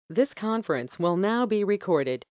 This conference will now be recorded.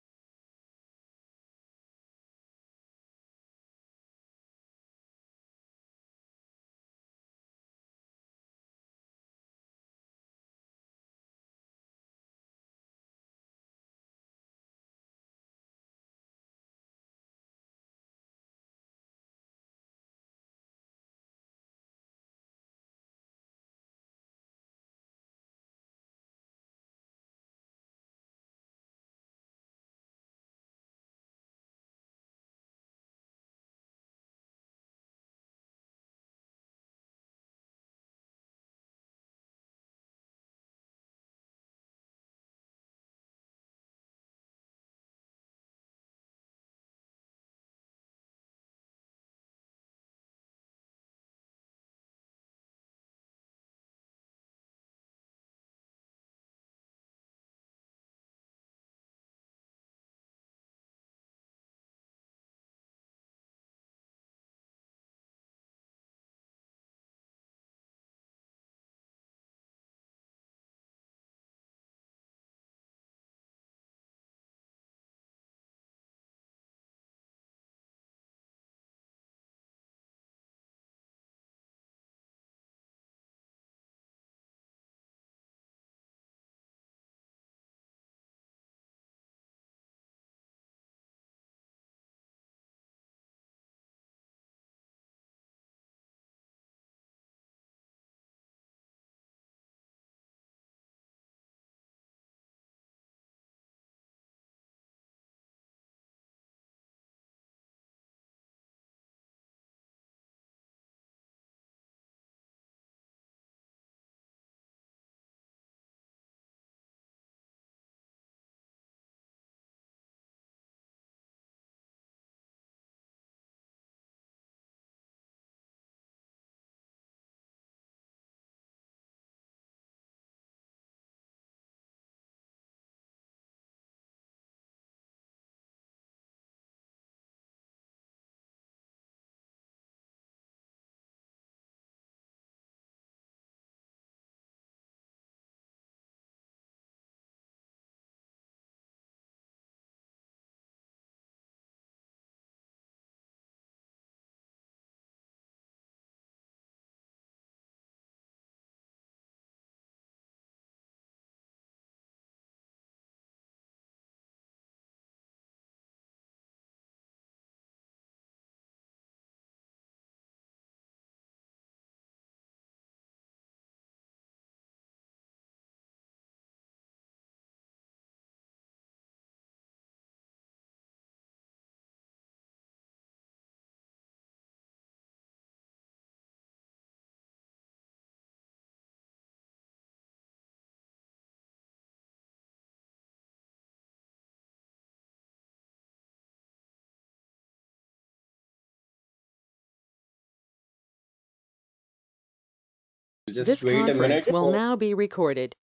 Just This wait a conference minute will for. now be recorded.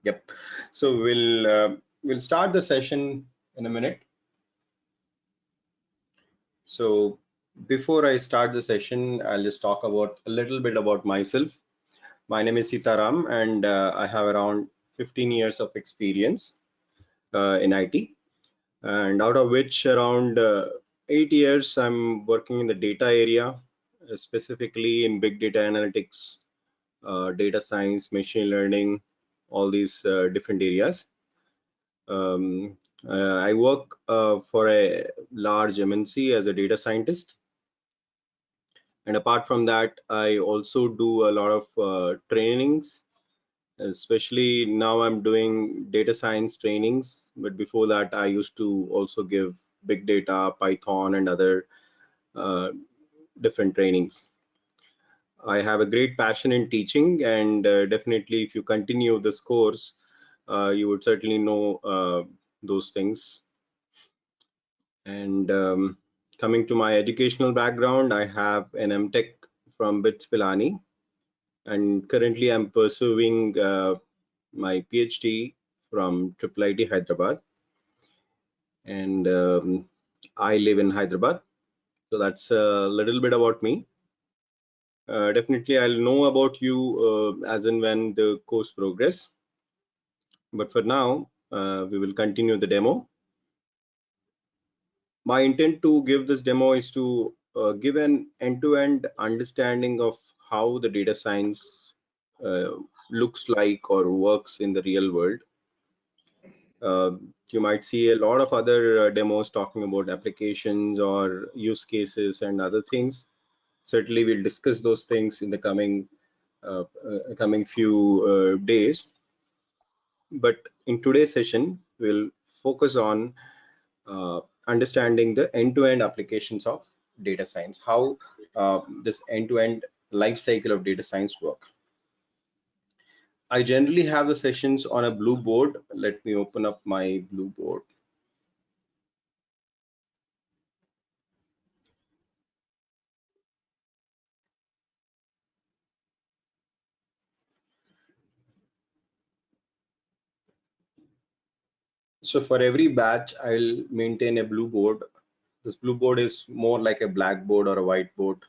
Yep. So we'll start the session in a minute. So before I start the session, I'll just talk about a little bit about myself. My name is Sitaram, and I have around 15 years of experience in IT, and out of which around 8 years I'm working in the data area, specifically in big data analytics, data science, machine learning, all these different areas. I work for a large MNC as a data scientist, and apart from that, I also do a lot of trainings. Especially now, I'm doing data science trainings, but before that, I used to also give big data, Python, and other uh, different trainings. I have a great passion in teaching, and definitely, if you continue this course, you would certainly know those things. And coming to my educational background, I have an MTech from BITS Pilani, and currently I'm pursuing my PhD from IIIT Hyderabad, and I live in Hyderabad. So that's a little bit about me. Definitely, I'll know about you as and when the course progress. But for now, we will continue the demo. My intent to give this demo is to give an end-to-end understanding of how the data science uh, looks like or works in the real world. Uh, you might see a lot of other demos talking about applications or use cases and other things. Certainly, we'll discuss those things in the coming few days. But in today's session, we'll focus on uh, understanding the end-to-end applications of data science, how this end-to-end life cycle of data science work. I generally have the sessions on a blue board. Let me open up my blue board. So for every batch, I'll maintain a blue board. This blue board is more like a blackboard or a whiteboard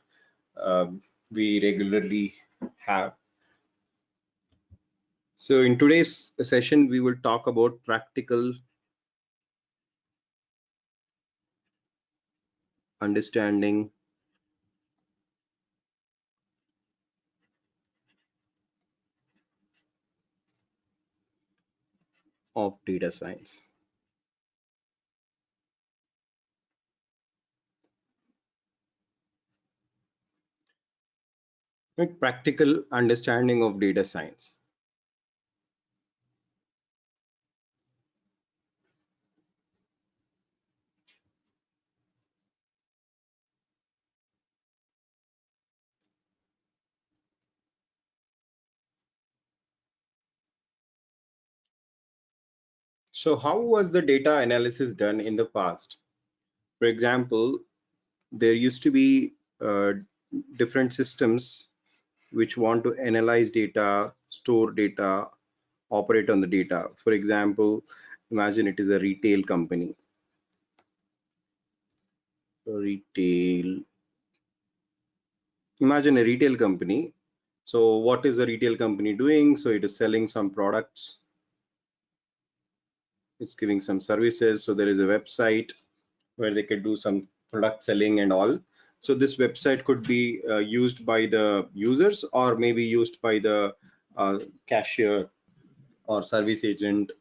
we regularly have. So in today's session, we will talk about practical understanding of data science. Right? Practical understanding of data science. So how was the data analysis done in the past? For example, there used to be different systems which want to analyze data, store data, operate on the data. For example, imagine it is a retail company. Retail. Imagine a retail company. So what is the retail company doing? So it is selling some products. It's giving some services. So there is a website where they could do some product selling and all. So this website could be used by the users or maybe used by the cashier or service agent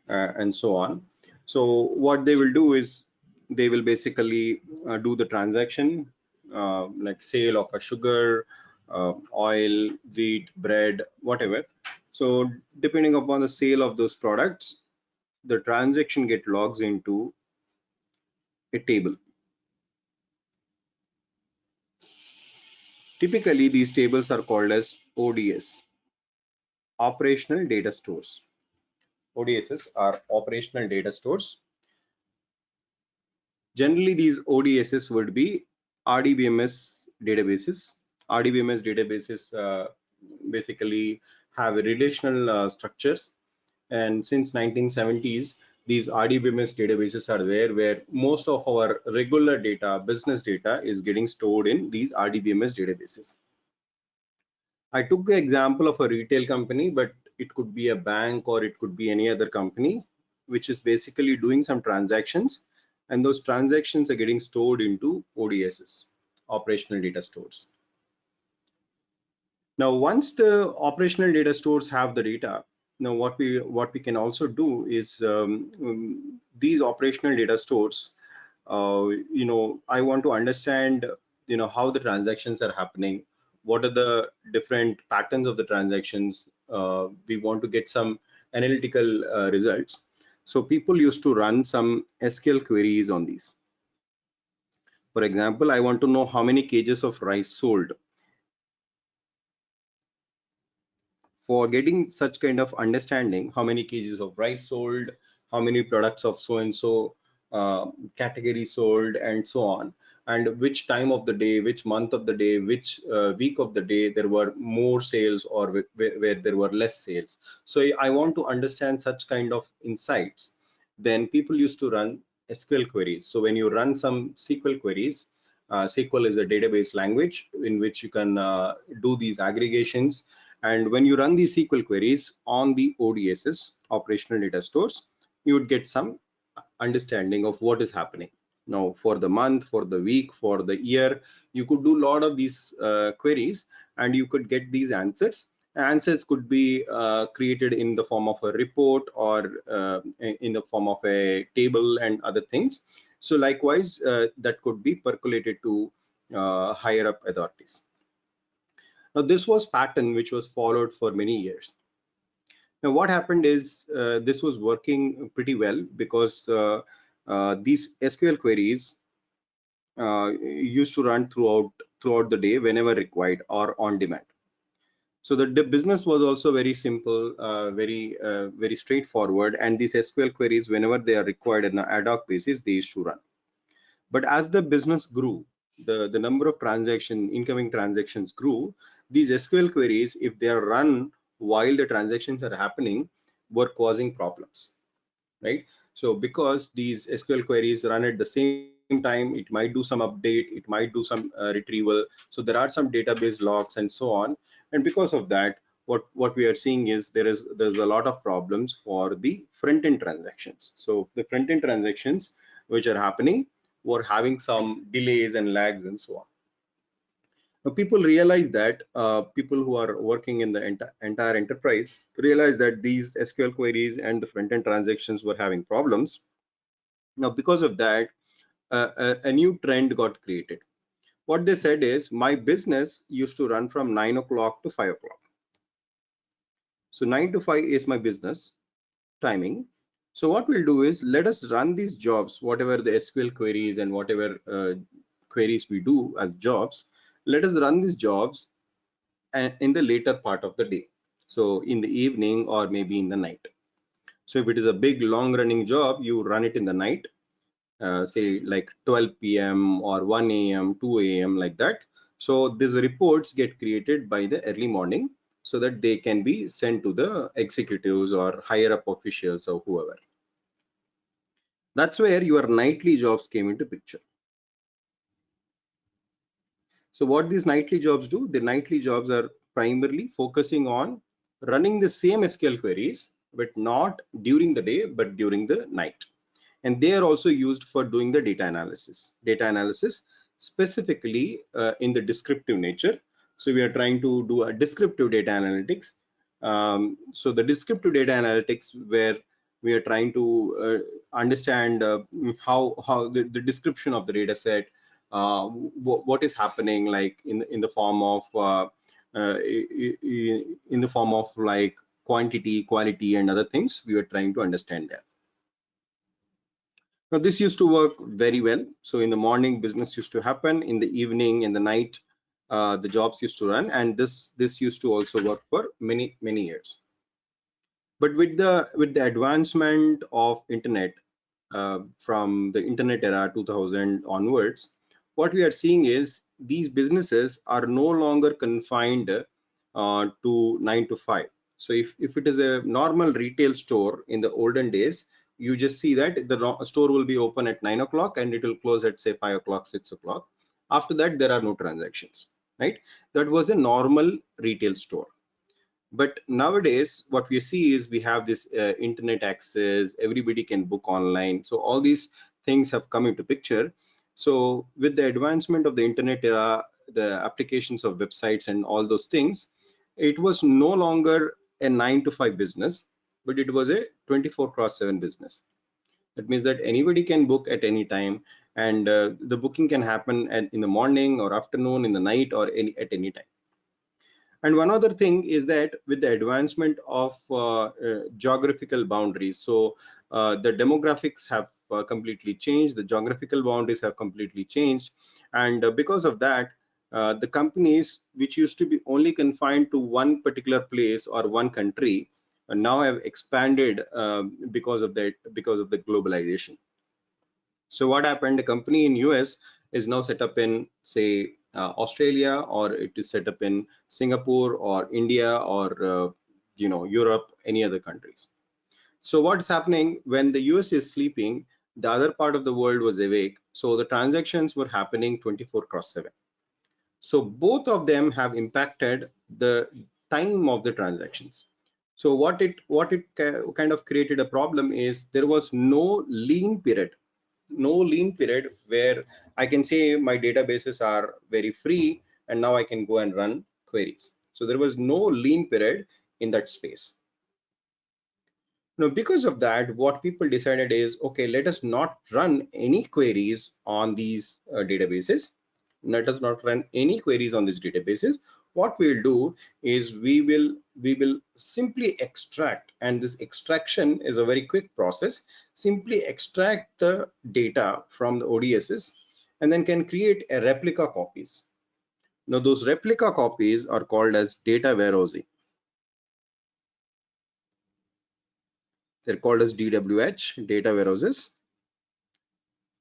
and so on. So what they will do is they will basically do the transaction like sale of a sugar, oil, wheat, bread, whatever. So depending upon the sale of those products, the transaction get logs into a table. Typically, these tables are called as ODS, operational data stores. ODSs are operational data stores. Generally, these ODSs would be RDBMS databases. RDBMS databases basically have relational structures, and since 1970s, these RDBMS databases are there where most of our regular data, business data, is getting stored in these RDBMS databases. I took the example of a retail company, but it could be a bank or it could be any other company, which is basically doing some transactions, and those transactions are getting stored into ODSs, operational data stores. Now, once the operational data stores have the data, now what we can also do is these operational data stores. I want to understand, how the transactions are happening. What are the different patterns of the transactions? We want to get some analytical results. So people used to run some SQL queries on these. For example, I want to know how many kgs of rice sold. For getting such kind of understanding, how many kgs of rice sold, how many products of so and so category sold, and so on, and which time of the day, which month of the day, which week of the day there were more sales or where there were less sales. So I want to understand such kind of insights. Then people used to run SQL queries. So when you run some SQL queries, SQL is a database language in which you can do these aggregations, And when you run these SQL queries on the ODSs, operational data stores, you would get some understanding of what is happening. Now, for the month, for the week, for the year, you could do a lot of these queries and you could get these answers. Answers could be created in the form of a report or in the form of a table and other things. So likewise, that could be percolated to higher up authorities. Now, this was pattern which was followed for many years. Now, what happened is this was working pretty well because these SQL queries used to run throughout the day whenever required or on demand. So the business was also very simple, very straightforward, and these SQL queries, whenever they are required on an ad hoc basis, they used to run. But as the business grew, the number of incoming transactions grew, these SQL queries, if they are run while the transactions are happening, were causing problems, right? So because these SQL queries run at the same time, it might do some update, it might do some retrieval. So there are some database logs and so on. And because of that, what we are seeing is there's a lot of problems for the front-end transactions. So the front-end transactions which are happening were having some delays and lags and so on. Now, people realize that people who are working in the entire enterprise realize that these SQL queries and the front-end transactions were having problems. Now, because of that, a new trend got created. What they said is, my business used to run from 9 o'clock to 5 o'clock. So 9 to 5 is my business timing. So what we'll do is, let us run these jobs, whatever the SQL queries and whatever queries we do as jobs, let us run these jobs and in the later part of the day. So in the evening or maybe in the night. So if it is a big long running job, you run it in the night, say like 12 p.m. or 1 a.m., 2 a.m. like that. So these reports get created by the early morning so that they can be sent to the executives or higher up officials or whoever. That's where your nightly jobs came into picture. So what these nightly jobs do, the nightly jobs are primarily focusing on running the same SQL queries, but not during the day, but during the night. And they are also used for doing the data analysis specifically in the descriptive nature. So we are trying to do a descriptive data analytics. So the descriptive data analytics, where we are trying to understand how the description of the data set, what is happening, like in the form of in the form of like quantity, quality, and other things. We are trying to understand that. Now, this used to work very well. So in the morning, business used to happen. In the evening, in the night, the jobs used to run, and this used to also work for many years. But with the advancement of internet, from the internet era 2000 onwards, what we are seeing is these businesses are no longer confined to 9 to 5. So if it is a normal retail store in the olden days, you just see that the store will be open at 9 o'clock and it will close at say 5 o'clock, 6 o'clock. After that, there are no transactions, right? That was a normal retail store. But nowadays, what we see is we have this internet access, everybody can book online. So all these things have come into picture. So with the advancement of the internet era, the applications of websites and all those things, it was no longer a 9 to 5 business, but it was a 24/7 business. That means that anybody can book at any time, and the booking can happen in the morning or afternoon, in the night, or at any time. And one other thing is that with the advancement of geographical boundaries, so the demographics have completely changed, the geographical boundaries have completely changed, and because of that, the companies which used to be only confined to one particular place or one country now have expanded because of the globalization. So what happened? The company in US is now set up in say Australia, or it is set up in Singapore or India or Europe, any other countries. So what's happening when the US is sleeping, the other part of the world was awake. So the transactions were happening 24/7. So both of them have impacted the time of the transactions. So what it kind of created a problem is there was no lean period, where I can say my databases are very free and now I can go and run queries. So there was no lean period in that space. Now, because of that, what people decided is, okay, let us not run any queries on these databases. Let us not run any queries on these databases. What we'll do is we will simply extract, and this extraction is a very quick process. Simply extract the data from the ODSs and then can create a replica copies. Now, those replica copies are called as data warehousing. They're called as DWH, data warehouses.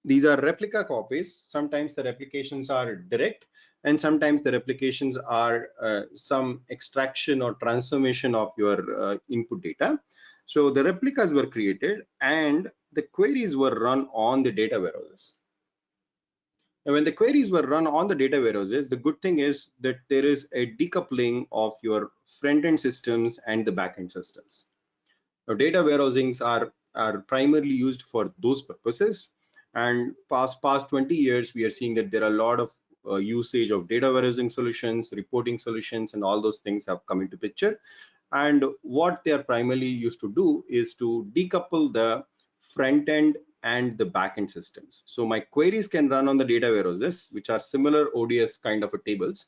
These are replica copies. Sometimes the replications are direct, and sometimes the replications are some extraction or transformation of your input data. So the replicas were created and the queries were run on the data warehouses. And when the queries were run on the data warehouses, the good thing is that there is a decoupling of your front-end systems and the back-end systems. Now, data warehousings are primarily used for those purposes, and past 20 years we are seeing that there are a lot of usage of data warehousing solutions, reporting solutions, and all those things have come into picture. And what they are primarily used to do is to decouple the front end and the back end systems. So my queries can run on the data warehouses, which are similar ODS kind of a tables.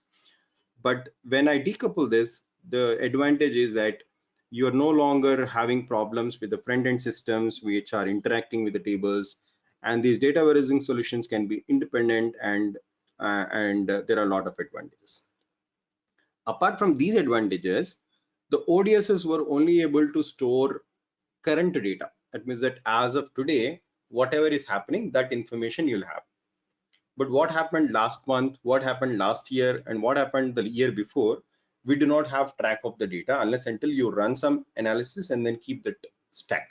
But when I decouple this, the advantage is that you're no longer having problems with the front-end systems which are interacting with the tables, and these data warehousing solutions can be independent, and there are a lot of advantages. Apart from these advantages, the ODSs were only able to store current data. That means that as of today, whatever is happening, that information you'll have. But what happened last month, what happened last year, and what happened the year before, we do not have track of the data unless until you run some analysis and then keep that stack.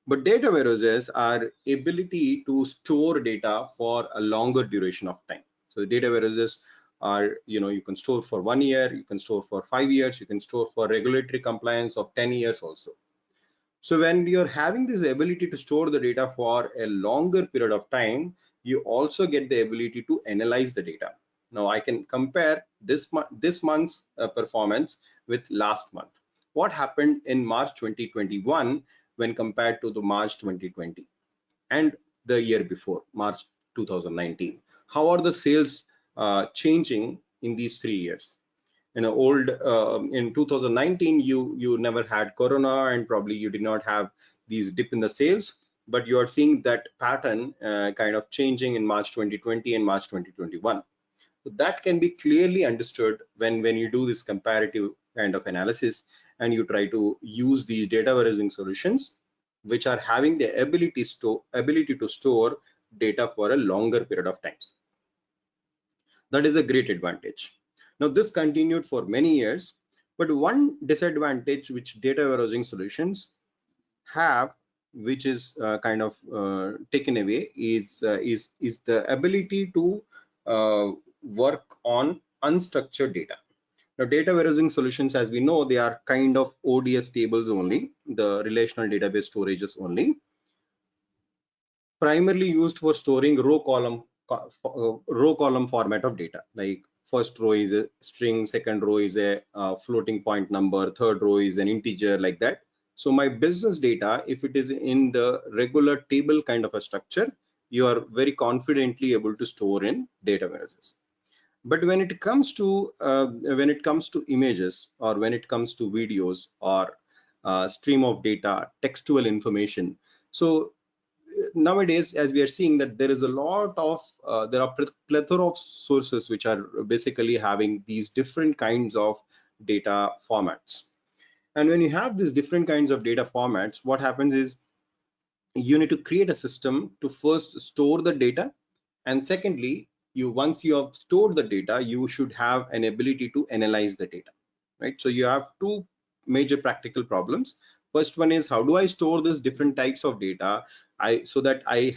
But data warehouses are ability to store data for a longer duration of time. So the data warehouses are, you can store for 1 year, you can store for 5 years, you can store for regulatory compliance of 10 years also. So when you're having this ability to store the data for a longer period of time, you also get the ability to analyze the data. Now I can compare this month's performance with last month. What happened in March 2021 when compared to the March 2020 and the year before, March 2019? How are the sales changing in these 3 years? In 2019 you never had corona, and probably you did not have these dip in the sales, but you are seeing that pattern kind of changing in March 2020 and March 2021. So that can be clearly understood when you do this comparative kind of analysis and you try to use these data warehousing solutions which are having the ability to store data for a longer period of times. That is a great advantage. Now this continued for many years, but one disadvantage which data warehousing solutions have, which is kind of taken away, is the ability to work on unstructured data. Now data warehousing solutions, as we know, they are kind of ODS tables only, the relational database storages only, primarily used for storing row column format of data. Like first row is a string, second row is a floating point number, third row is an integer, like that. So my business data, if it is in the regular table kind of a structure, you are very confidently able to store in data warehouses. But when it comes to images, or when it comes to videos, or stream of data, textual information, so nowadays, as we are seeing, that there is a lot of there are plethora of sources which are basically having these different kinds of data formats. And when you have these different kinds of data formats, what happens is you need to create a system to first store the data, and secondly, once you have stored the data, you should have an ability to analyze the data, right? So you have two major practical problems. First one is, how do I store these different types of data so that I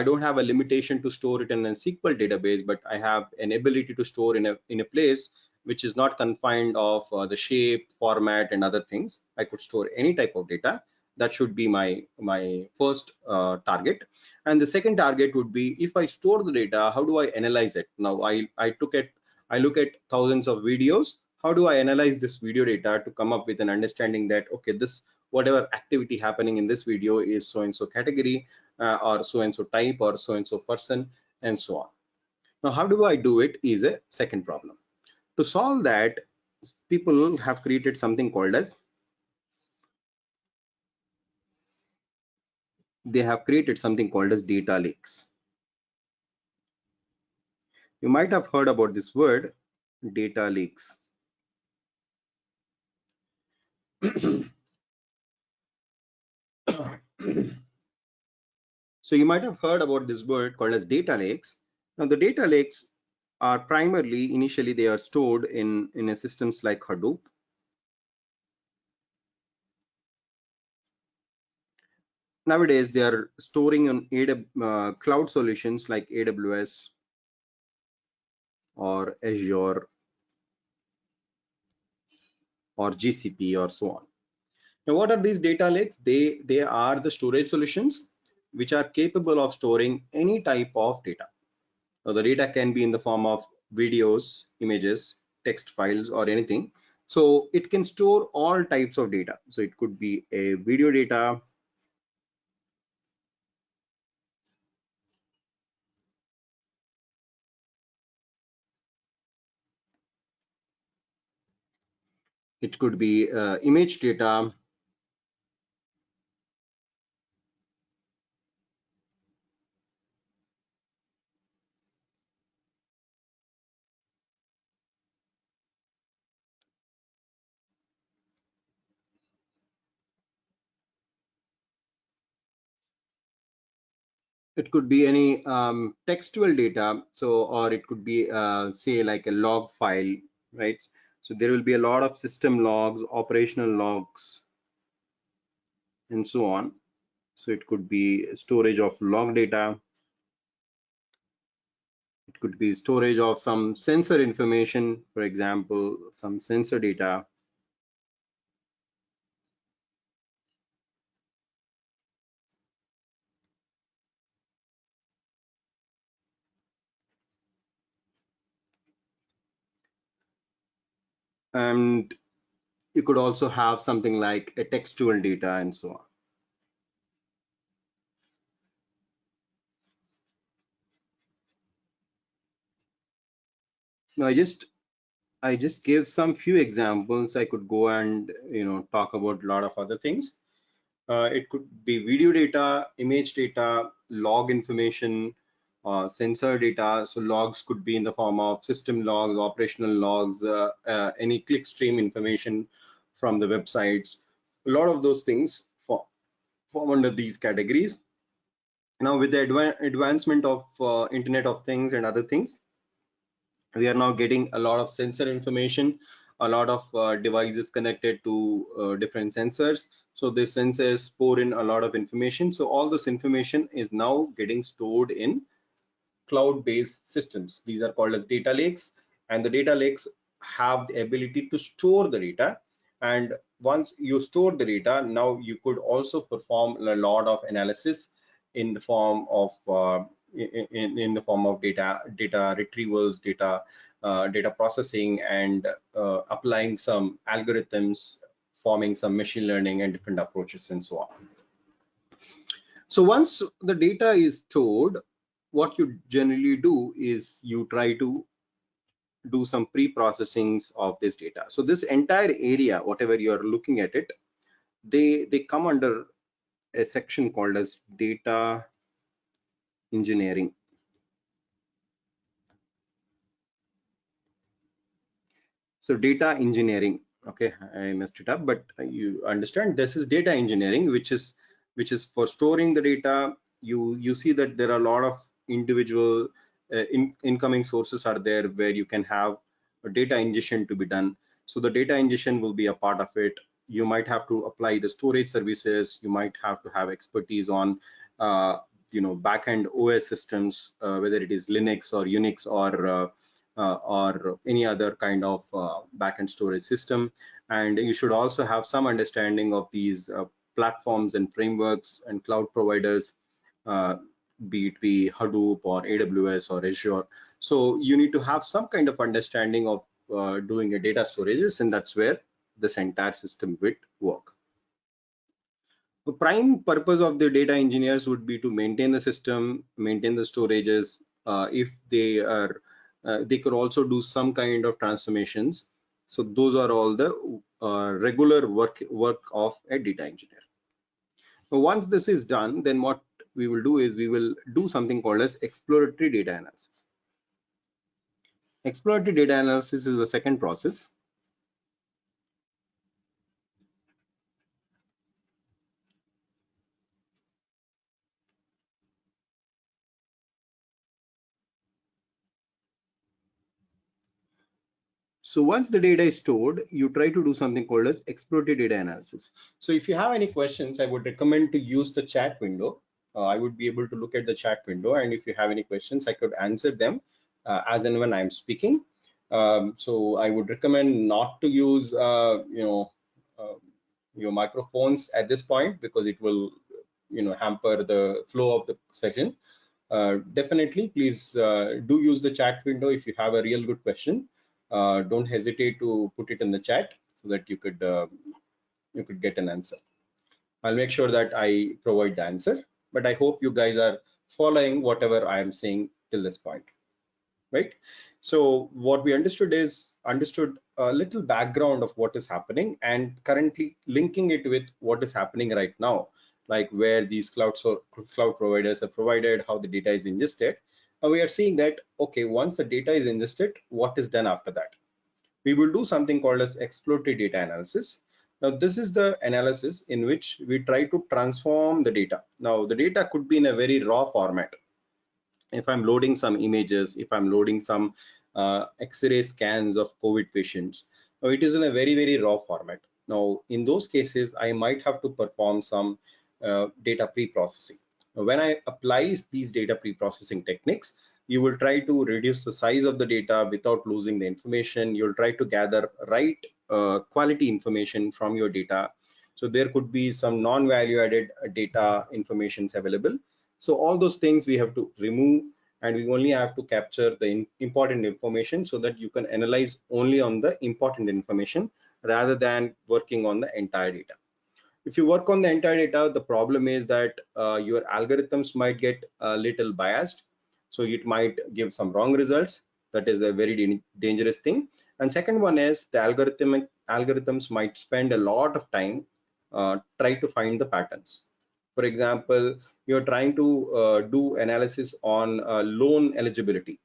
don't have a limitation to store it in a SQL database, but I have an ability to store in a place which is not confined of the shape, format, and other things. I could store any type of data. That should be my first target. And the second target would be, if I store the data, how do I analyze it? Now I look at thousands of videos. How do I analyze this video data to come up with an understanding that, okay, this whatever activity happening in this video is so and so category, or so and so type, or so and so person, and so on. Now, how do I do it is a second problem. To solve that, people have created something called as, data lakes. You might have heard about this word, data lakes. So you might have heard about this word called as data lakes. Now the data lakes are primarily, initially they are stored in a systems like Hadoop. Nowadays they are storing on cloud solutions like AWS or Azure or GCP or so on. Now, what are these data lakes? They are the storage solutions which are capable of storing any type of data. Now, the data can be in the form of videos, images, text files, or anything. So it can store all types of data. So it could be a video data, it could be image data, it could be any textual data. So, or it could be say like a log file, right? So there will be a lot of system logs, operational logs, and so on. So it could be storage of log data. It could be storage of some sensor information, for example, some sensor data. And you could also have something like a textual data and so on. Now I just gave some few examples. I could go and talk about a lot of other things. It could be video data, image data, log information, sensor data. So logs could be in the form of system logs, operational logs, any clickstream information from the websites. A lot of those things fall under these categories. Now with the advancement of Internet of Things and other things, we are now getting a lot of sensor information, a lot of devices connected to different sensors. So these sensors pour in a lot of information. So all this information is now getting stored in cloud-based systems. These are called as data lakes, and the data lakes have the ability to store the data. And once you store the data, now you could also perform a lot of analysis in the form of data retrievals, data processing, and applying some algorithms, forming some machine learning and different approaches and so on. So once the data is stored, what you generally do is you try to do some pre-processings of this data. So this entire area, whatever you're looking at it, they come under a section called as data engineering. So data engineering, okay, I messed it up, but you understand this is data engineering, which is for storing the data. You see that there are a lot of individual incoming sources are there where you can have a data ingestion to be done. So the data ingestion will be a part of it. You might have to apply the storage services. You might have to have expertise on backend OS systems, whether it is Linux or Unix or or any other kind of backend storage system. And you should also have some understanding of these platforms and frameworks and cloud providers, uh, be Hadoop or AWS or Azure. So you need to have some kind of understanding of doing a data storages, and that's where this entire system would work. The prime purpose of the data engineers would be to maintain the system, maintain the storages. If they are, they could also do some kind of transformations. So those are all the regular work of a data engineer. So once this is done, then what we will do is we will do something called as exploratory data analysis. Exploratory data analysis is the second process. So once the data is stored, you try to do something called as exploratory data analysis. So if you have any questions, I would recommend to use the chat window. I would be able to look at the chat window, and if you have any questions, I could answer them as and when I'm speaking. So I would recommend not to use, uh, your microphones at this point, because it will, hamper the flow of the session. Definitely, please do use the chat window if you have a real good question. Don't hesitate to put it in the chat so that you could get an answer. I'll make sure that I provide the answer, but I hope you guys are following whatever I am saying till this point, right? So what we understood a little background of what is happening, and currently linking it with what is happening right now, like where these cloud providers are provided, how the data is ingested. Now we are seeing that, okay, once the data is ingested, what is done after that? We will do something called as exploratory data analysis. Now this is the analysis in which we try to transform the data. Now the data could be in a very raw format. If I'm loading some images, if I'm loading some X-ray scans of COVID patients, now it is in a very, very raw format. Now, in those cases, I might have to perform some data pre-processing. When I apply these data pre-processing techniques, you will try to reduce the size of the data without losing the information. You'll try to gather right quality information from your data. So there could be some non-value added data informations available. So all those things we have to remove, and we only have to capture the important information so that you can analyze only on the important information rather than working on the entire data. If you work on the entire data, the problem is that your algorithms might get a little biased. So it might give some wrong results. That is a very dangerous thing. And second one is the algorithms might spend a lot of time try to find the patterns. For example, you're trying to do analysis on loan eligibility.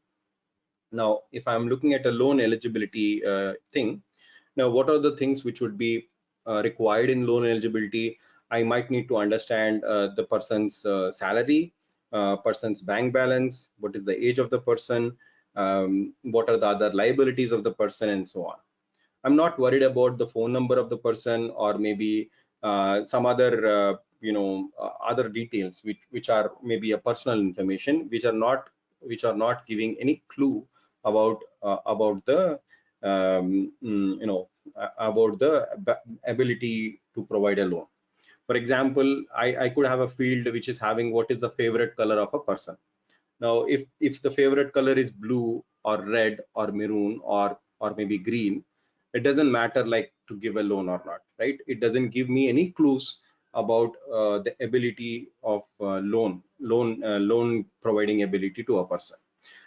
Now, if I'm looking at a loan eligibility thing, now what are the things which would be required in loan eligibility? I might need to understand the person's salary, person's bank balance, what is the age of the person, what are the other liabilities of the person, and so on. I'm not worried about the phone number of the person, or maybe some other other details which are maybe a personal information, which are not giving any clue about the about the ability to provide a loan. For example, I could have a field which is having what is the favorite color of a person. Now, if the favorite color is blue or red or maroon or maybe green, it doesn't matter like to give a loan or not, right? It doesn't give me any clues about the ability of loan providing ability to a person.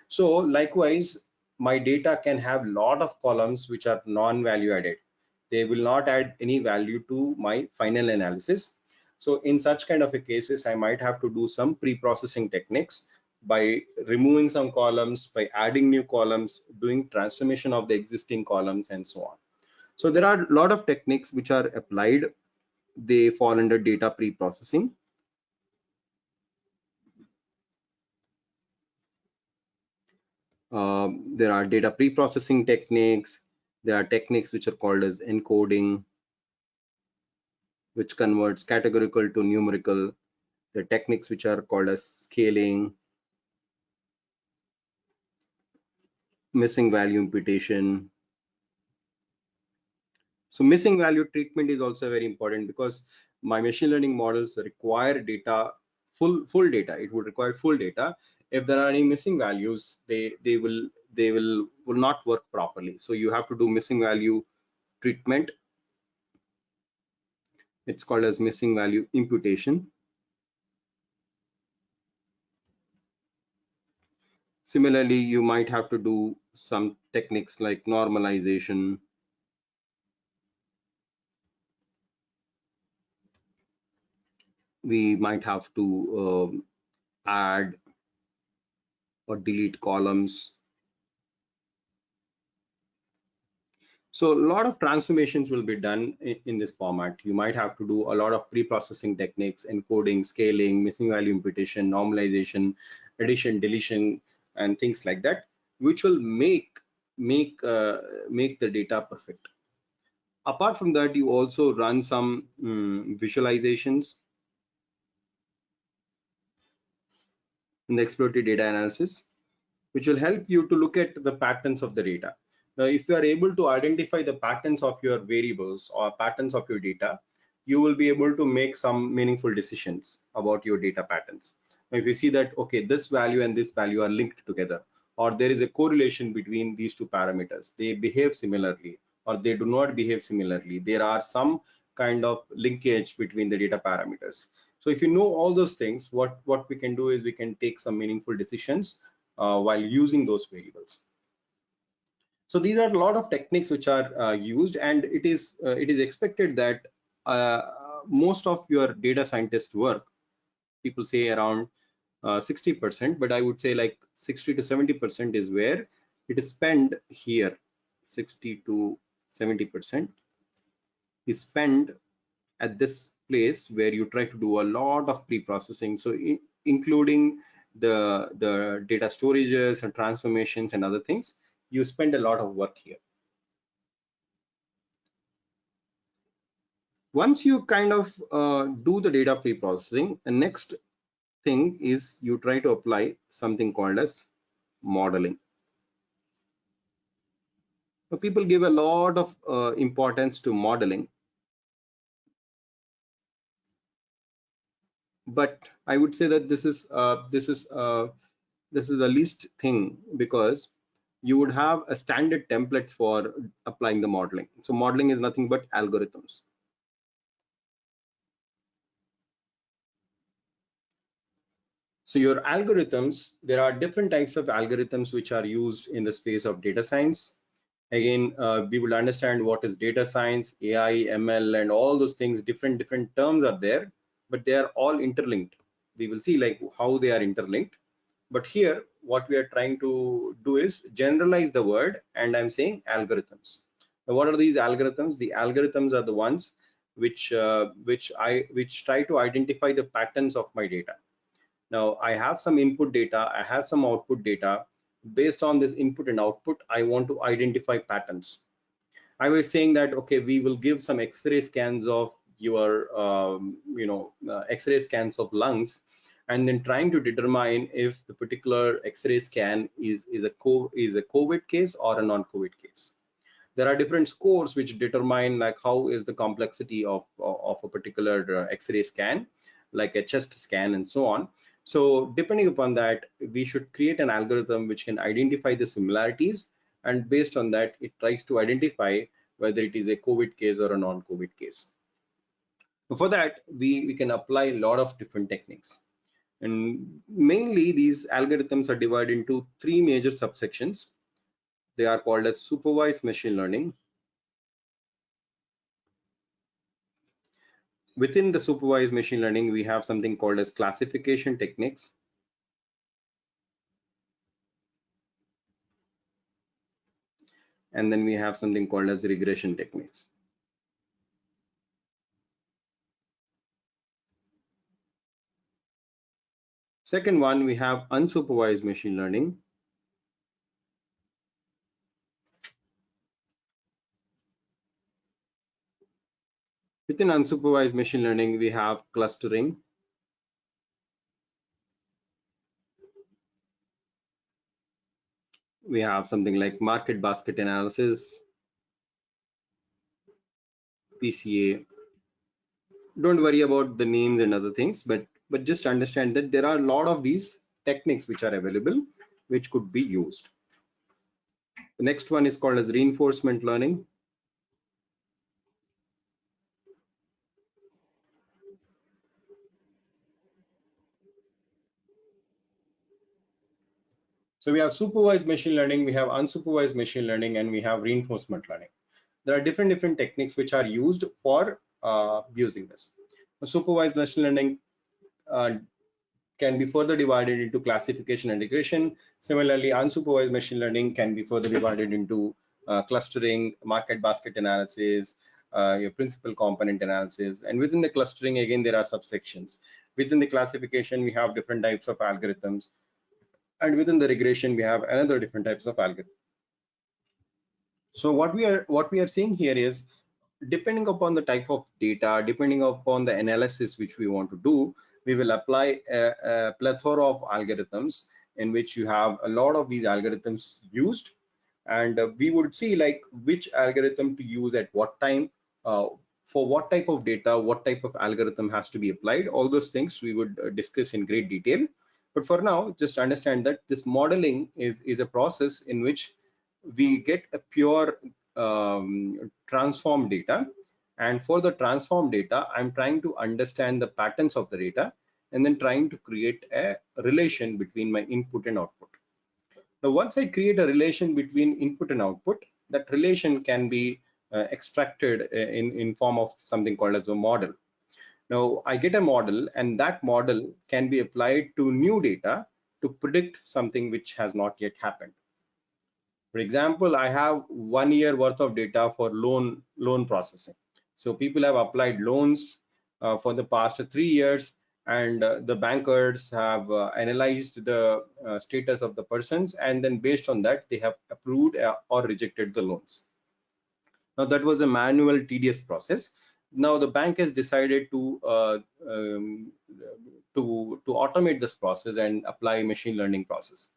So likewise, my data can have lot of columns which are non-value added. They will not add any value to my final analysis. So in such kind of a cases, I might have to do some pre-processing techniques by removing some columns, by adding new columns, doing transformation of the existing columns, and so on. So there are a lot of techniques which are applied. They fall under data pre-processing. There are data pre-processing techniques. There are techniques which are called as encoding, which converts categorical to numerical. The techniques which are called as scaling. missing value imputation. So missing value treatment is also very important because my machine learning models require data, full data. It would require full data. If there are any missing values, they will not work properly. So you have to do missing value treatment. It's called as missing value imputation. Similarly, you might have to do some techniques like normalization. We might have to add or delete columns. So a lot of transformations will be done in this format. You might have to do a lot of pre-processing techniques, encoding, scaling, missing value imputation, normalization, addition, deletion, and things like that, which will make make the data perfect. Apart from that, you also run some visualizations in the exploratory data analysis, which will help you to look at the patterns of the data. Now, if you are able to identify the patterns of your variables or patterns of your data, you will be able to make some meaningful decisions about your data patterns. Now, if you see that, okay, this value and this value are linked together, or there is a correlation between these two parameters, they behave similarly, or they do not behave similarly, there are some kind of linkage between the data parameters. So if you know all those things, what we can do is we can take some meaningful decisions while using those variables. So these are a lot of techniques which are used, and it is expected that uh, most of your data scientist work, people say around 60%, but I would say like 60 to 70% is where it is spent here. 60 to 70% is spent at this place where you try to do a lot of pre-processing. So including the data storages and transformations and other things, you spend a lot of work here. Once you kind of do the data pre-processing, the next thing is you try to apply something called as modeling. So people give a lot of importance to modeling, but I would say that this is the least thing, because you would have a standard template for applying the modeling. So modeling is nothing but algorithms. So your algorithms, there are different types of algorithms which are used in the space of data science. Again, we will understand what is data science, AI, ML, and all those things. Different terms are there, but they are all interlinked. We will see like how they are interlinked. But here, what we are trying to do is generalize the word, and I'm saying algorithms. Now, what are these algorithms? The algorithms are the ones which try to identify the patterns of my data. Now, I have some input data, I have some output data. Based on this input and output, I want to identify patterns. I was saying that, okay, we will give some X-ray scans of your, X-ray scans of lungs, and then trying to determine if the particular X-ray scan is a COVID case or a non-COVID case. There are different scores which determine like how is the complexity of a particular X-ray scan, like a chest scan and so on. So depending upon that, we should create an algorithm which can identify the similarities, and based on that, it tries to identify whether it is a COVID case or a non-COVID case. For that, we can apply a lot of different techniques. And mainly these algorithms are divided into three major subsections. They are called as supervised machine learning. Within the supervised machine learning, we have something called as classification techniques. And then we have something called as regression techniques. Second one, we have unsupervised machine learning. Within unsupervised machine learning, we have clustering. We have something like market basket analysis, PCA. Don't worry about the names and other things, but just understand that there are a lot of these techniques which are available, which could be used. The next one is called as reinforcement learning. So we have supervised machine learning, we have unsupervised machine learning, and we have reinforcement learning. There are different techniques which are used for using this. Supervised machine learning uh, can be further divided into classification and regression. Similarly, unsupervised machine learning can be further divided into clustering, market basket analysis, your principal component analysis. And within the clustering, again, there are subsections. Within the classification, we have different types of algorithms. And within the regression, we have another different types of algorithms. So what we are seeing here is, depending upon the type of data, depending upon the analysis which we want to do, we will apply a plethora of algorithms in which you have a lot of these algorithms used, and we would see like which algorithm to use at what time, uh, for what type of data, what type of algorithm has to be applied. All those things we would discuss in great detail. But for now, just understand that this modeling is a process in which we get a pure transform data, and for the transform data I'm trying to understand the patterns of the data and then trying to create a relation between my input and output. Now once I create a relation between input and output, that relation can be extracted in form of something called as a model. Now I get a model, and that model can be applied to new data to predict something which has not yet happened. For example, I have 1 year worth of data for loan processing. So people have applied loans for the past 3 years, and the bankers have analyzed the status of the persons, and then based on that, they have approved or rejected the loans. Now that was a manual, tedious process. Now the bank has decided to automate this process and apply machine learning process.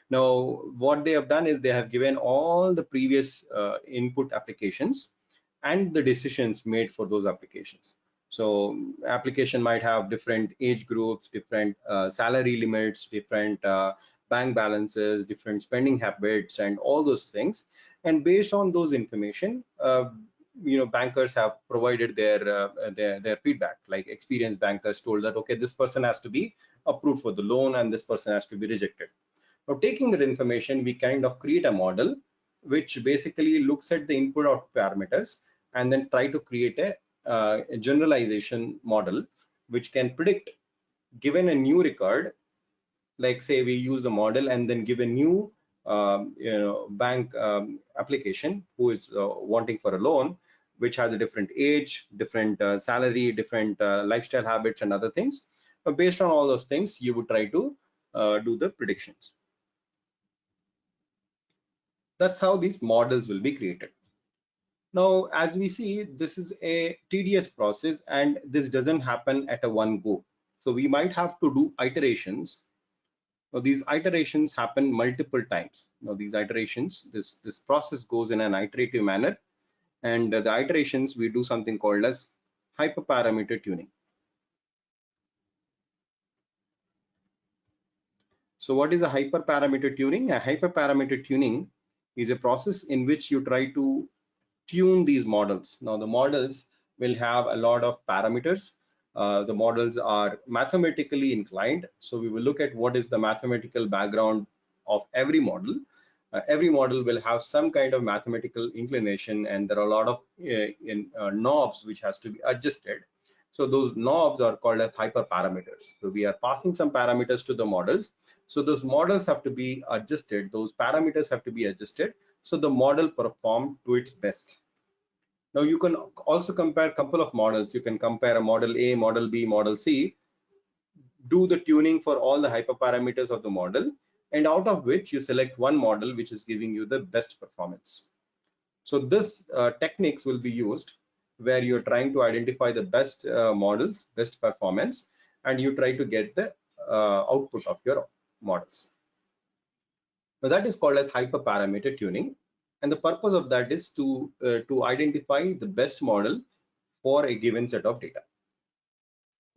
Now, what they have done is they have given all the previous input applications and the decisions made for those applications. So application might have different age groups, different salary limits, different bank balances, different spending habits, and all those things. And based on those information, bankers have provided their feedback. Like experienced bankers told that, okay, this person has to be approved for the loan and this person has to be rejected. Now, taking that information, we kind of create a model which basically looks at the input output parameters and then try to create a generalization model which can predict, given a new record, like say we use a model and then give a new bank application who is wanting for a loan, which has a different age, different salary, different lifestyle habits and other things. Based on all those things, you would try to do the predictions. That's how these models will be created. Now, as we see, this is a tedious process and this doesn't happen at a one go. So we might have to do iterations. Now, these iterations happen multiple times. Now, these iterations, this process goes in an iterative manner, and the iterations we do something called as hyperparameter tuning. So what is a hyperparameter tuning? A hyperparameter tuning is a process in which you try to tune these models. Now the models will have a lot of parameters. The models are mathematically inclined. So we will look at what is the mathematical background of every model. Every model will have some kind of mathematical inclination, and there are a lot of knobs which has to be adjusted. So those knobs are called as hyperparameters. So we are passing some parameters to the models. So those models have to be adjusted. Those parameters have to be adjusted so the model perform to its best. Now you can also compare a couple of models. You can compare a model A, model B, model C, do the tuning for all the hyperparameters of the model, and out of which you select one model which is giving you the best performance. So this techniques will be used where you're trying to identify the best models, best performance, and you try to get the output of your models. Now that is called as hyperparameter tuning, and the purpose of that is to identify the best model for a given set of data.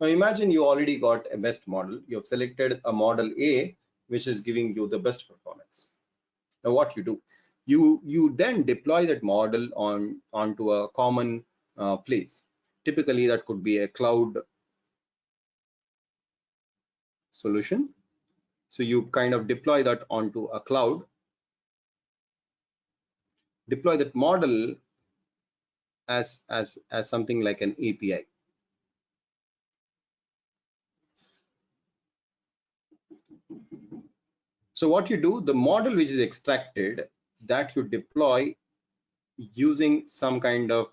Now imagine you already got a best model. You have selected a model A, which is giving you the best performance. Now what you do, you then deploy that model onto a common place. Typically that could be a cloud solution. So you kind of deploy that onto a cloud, deploy that model as something like an API. So what you do, the model which is extracted, that you deploy using some kind of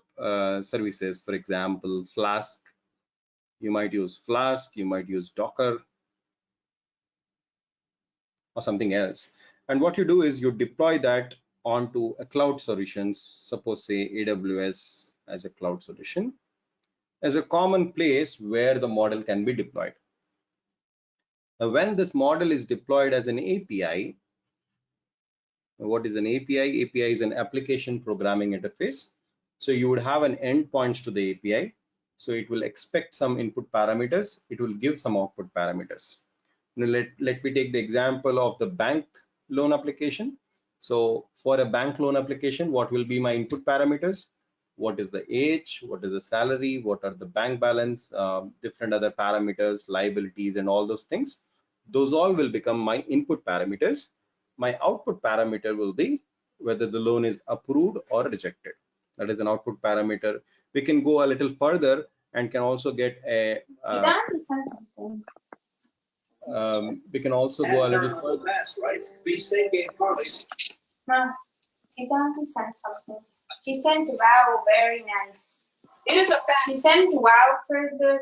services. For example, Flask. You might use Flask, you might use Docker or something else. And what you do is you deploy that onto a cloud solutions, suppose say AWS as a cloud solution, as a common place where the model can be deployed. Now, when this model is deployed as an API, what is an API? API is an application programming interface. So you would have an endpoints to the API. So it will expect some input parameters. It will give some output parameters. Now let me take the example of the bank loan application. So for a bank loan application, what will be my input parameters? What is the age? What is the salary? What are the bank balance? Different other parameters, liabilities, and all those things. Those all will become my input parameters. My output parameter will be whether the loan is approved or rejected. That is an output parameter. We can go a little further and can also get a we can also go a little further. No, she doesn't send something. She sent wow, very nice. It is a fact. She sent wow for the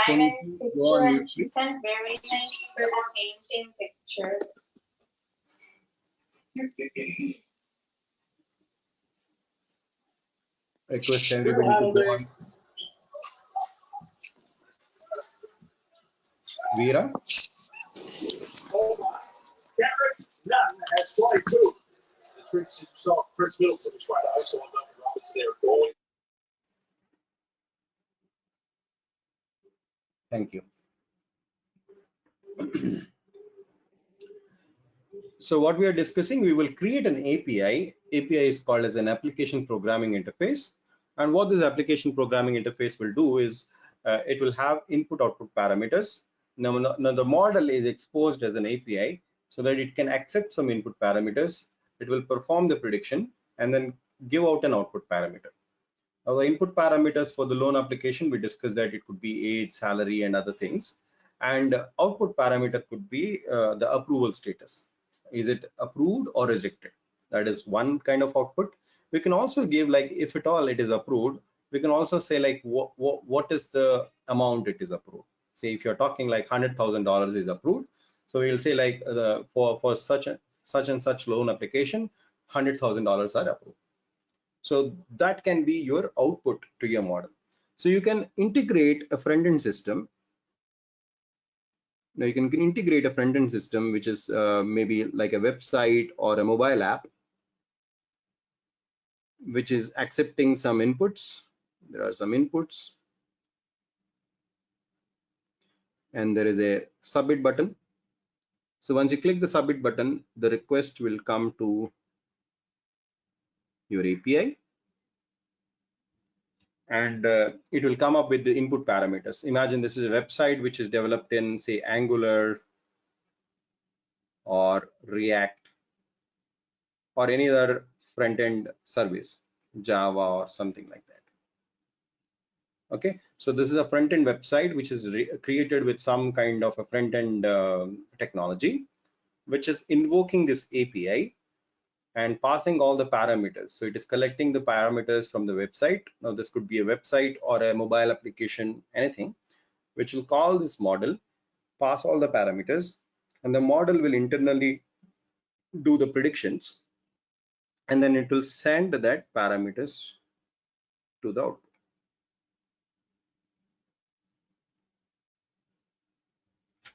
diamond picture, and she sent very nice for the painting picture. Request everybody to go on. Veera? Thank you. So what we are discussing, we will create an API. API is called as an application programming interface. And what this application programming interface will do is it will have input output parameters. Now the model is exposed as an API so that it can accept some input parameters. It will perform the prediction and then give out an output parameter. Now the input parameters for the loan application, we discussed that it could be age, salary, and other things. And output parameter could be the approval status. Is it approved or rejected? That is one kind of output. We can also give, like, if at all it is approved, we can also say like what is the amount it is approved. Say if you're talking like $100,000 is approved, so we'll say like for such and such loan application, $100,000 are approved. So that can be your output to your model. So you can integrate a front-end system. Now you can integrate a front-end system, which is maybe like a website or a mobile app, which is accepting some inputs. There are some inputs, and there is a submit button. So once you click the submit button, the request will come to your API, and it will come up with the input parameters. Imagine this is a website which is developed in, say, Angular or React or any other front-end service, Java or something like that. Okay, so this is a front-end website which is created with some kind of a front-end technology, which is invoking this API and passing all the parameters. So it is collecting the parameters from the website. Now this could be a website or a mobile application, anything, which will call this model, pass all the parameters, and the model will internally do the predictions, and then it will send that parameters to the output.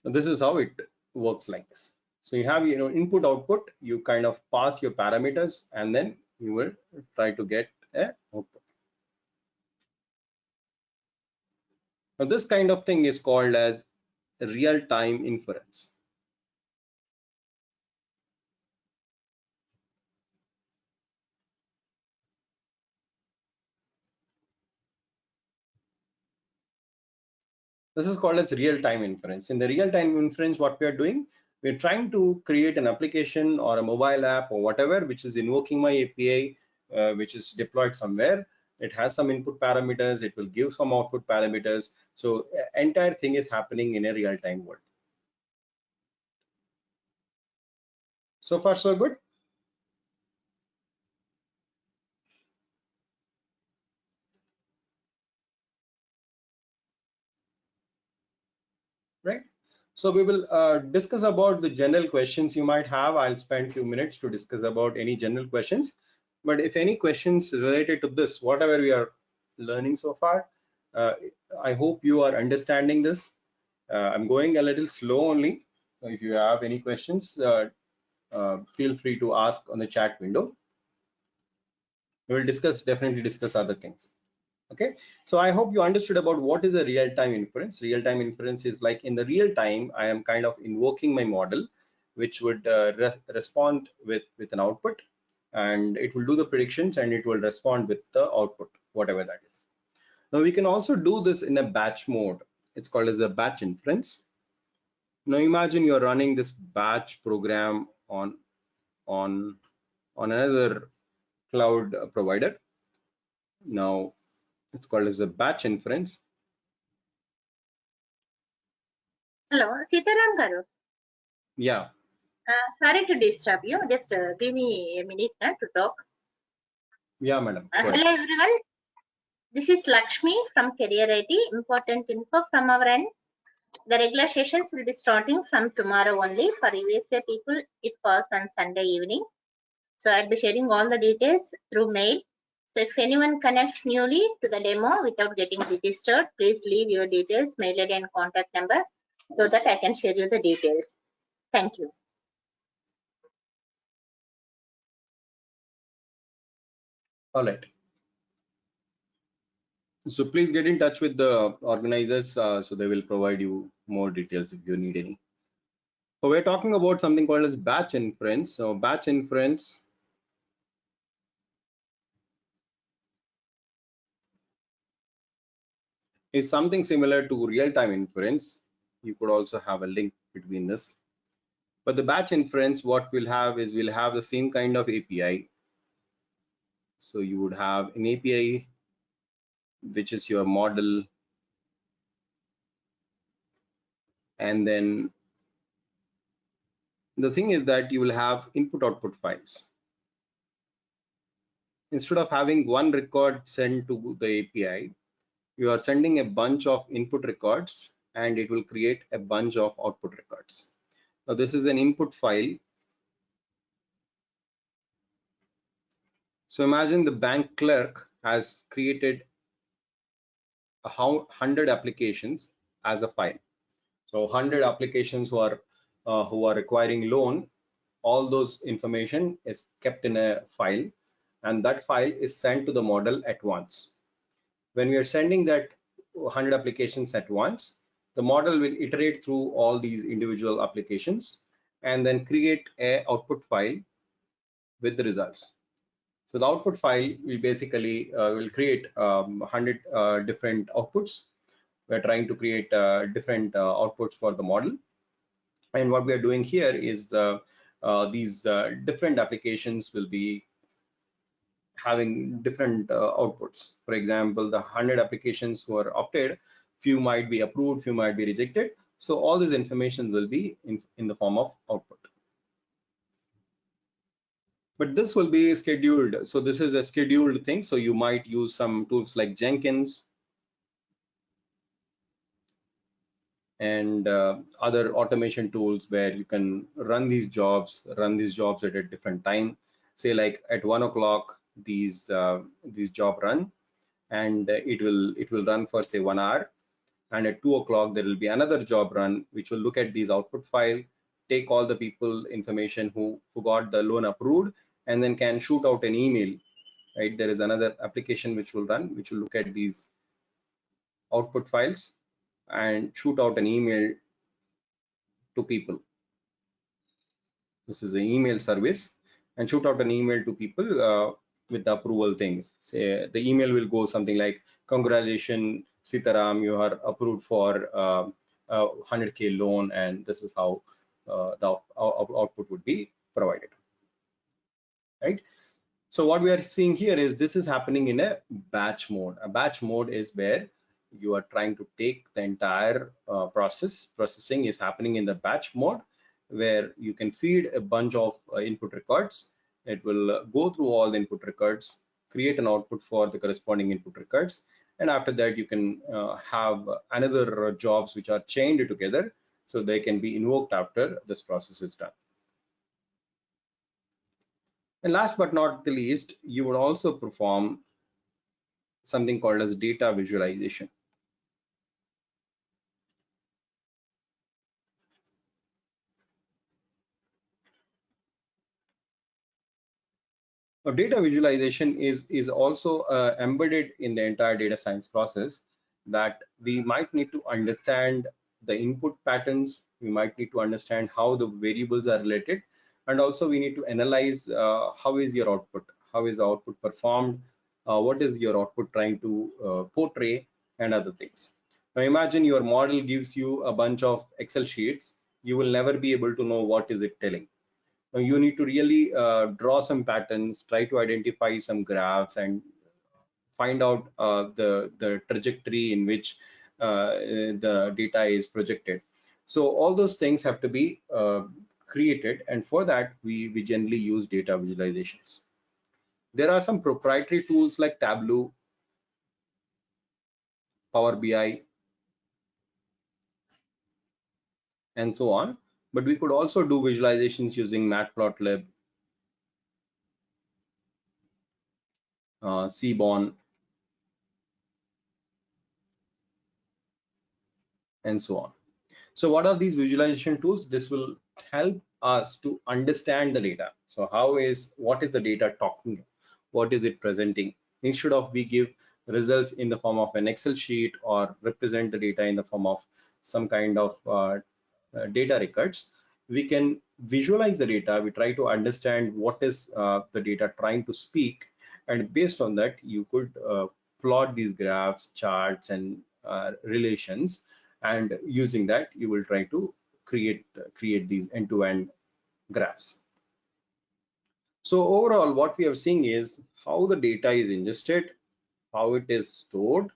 Now, this is how it works like this. So you have, input output, you kind of pass your parameters, and then you will try to get a output. Now this kind of thing is called as real-time inference. This is called as real-time inference. In the real-time inference, what we are doing, we're trying to create an application or a mobile app or whatever, which is invoking my API, which is deployed somewhere. It has some input parameters, it will give some output parameters. So entire thing is happening in a real-time world. So far, so good. Right? So we will discuss about the general questions you might have. I'll spend a few minutes to discuss about any general questions. But if any questions related to this, whatever we are learning so far, I hope you are understanding this. I'm going a little slow only. So if you have any questions, feel free to ask on the chat window. We will definitely discuss other things. Okay, so I hope you understood about what is a real-time inference. Real-time inference is like in the real time, I am kind of invoking my model, which would respond with an output, and it will do the predictions and it will respond with the output, whatever that is. Now we can also do this in a batch mode. It's called as a batch inference. Now imagine you're running this batch program on another cloud provider. Now it's called as a batch inference. Hello, Sitaram Garu. Yeah. Sorry to disturb you. Just give me a minute to talk. Yeah, madam. Hello, everyone. This is Lakshmi from Career IT. Important info from our end. The regular sessions will be starting from tomorrow only for USA people. It falls on Sunday evening. So I'll be sharing all the details through mail. So if anyone connects newly to the demo without getting registered, please leave your details, mail ID and contact number so that I can share you the details. Thank you. All right. So please get in touch with the organizers so they will provide you more details if you need any. So we're talking about something called as batch inference. So batch inference is something similar to real-time inference. You could also have a link between this. But the batch inference, what we'll have is we'll have the same kind of API. So you would have an API, which is your model. And then the thing is that you will have input-output files. Instead of having one record sent to the API, you are sending a bunch of input records and it will create a bunch of output records. Now this is an input file. So imagine the bank clerk has created 100 applications as a file. So 100 applications who are requiring loan, all those information is kept in a file, and that file is sent to the model at once. When we are sending that 100 applications at once, the model will iterate through all these individual applications and then create a output file with the results. So the output file will basically will create 100 different outputs. We're trying to create different outputs for the model. And what we are doing here is these different applications will be having different outputs. For example, the 100 applications who are opted, few might be approved, few might be rejected. So all this information will be in the form of output. But this will be scheduled. So this is a scheduled thing. So you might use some tools like Jenkins and other automation tools where you can run these jobs at a different time. Say like at 1 o'clock, these job run, and it will run for say 1 hour. And at 2 o'clock, there will be another job run, which will look at these output file take all the people information who got the loan approved, and then can shoot out an email, right? There is another application which will run, which will look at these output files and shoot out an email to people. This is an email service, and shoot out an email to people with the approval things. Say the email will go something like, congratulations Sitaram, you are approved for 100K loan, and this is how the output would be provided, right? So what we are seeing here is this is happening in a batch mode. A batch mode is where you are trying to take the entire processing is happening in the batch mode, where you can feed a bunch of input records. It will go through all the input records, create an output for the corresponding input records, and after that you can have another jobs which are chained together, so they can be invoked after this process is done. And last but not the least, you would also perform something called as data visualization. Now, data visualization is also embedded in the entire data science process, that we might need to understand the input patterns, we might need to understand how the variables are related, and also we need to analyze how is your output, how is the output performed, what is your output trying to portray, and other things. Now imagine your model gives you a bunch of Excel sheets, you will never be able to know what is it telling. You need to really draw some patterns, try to identify some graphs, and find out the trajectory in which the data is projected. So all those things have to be created, and for that we generally use data visualizations. There are some proprietary tools like Tableau, Power BI, and so on, but we could also do visualizations using Matplotlib, Seaborn, and so on. So what are these visualization tools? This will help us to understand the data. So what is the data talking? What is it presenting? Instead of we give results in the form of an Excel sheet or represent the data in the form of some kind of data records, we can visualize the data. We try to understand what is the data trying to speak, and based on that you could plot these graphs, charts, and relations, and using that you will try to create these end-to-end graphs. So overall what we are seeing is how the data is ingested, how it is stored.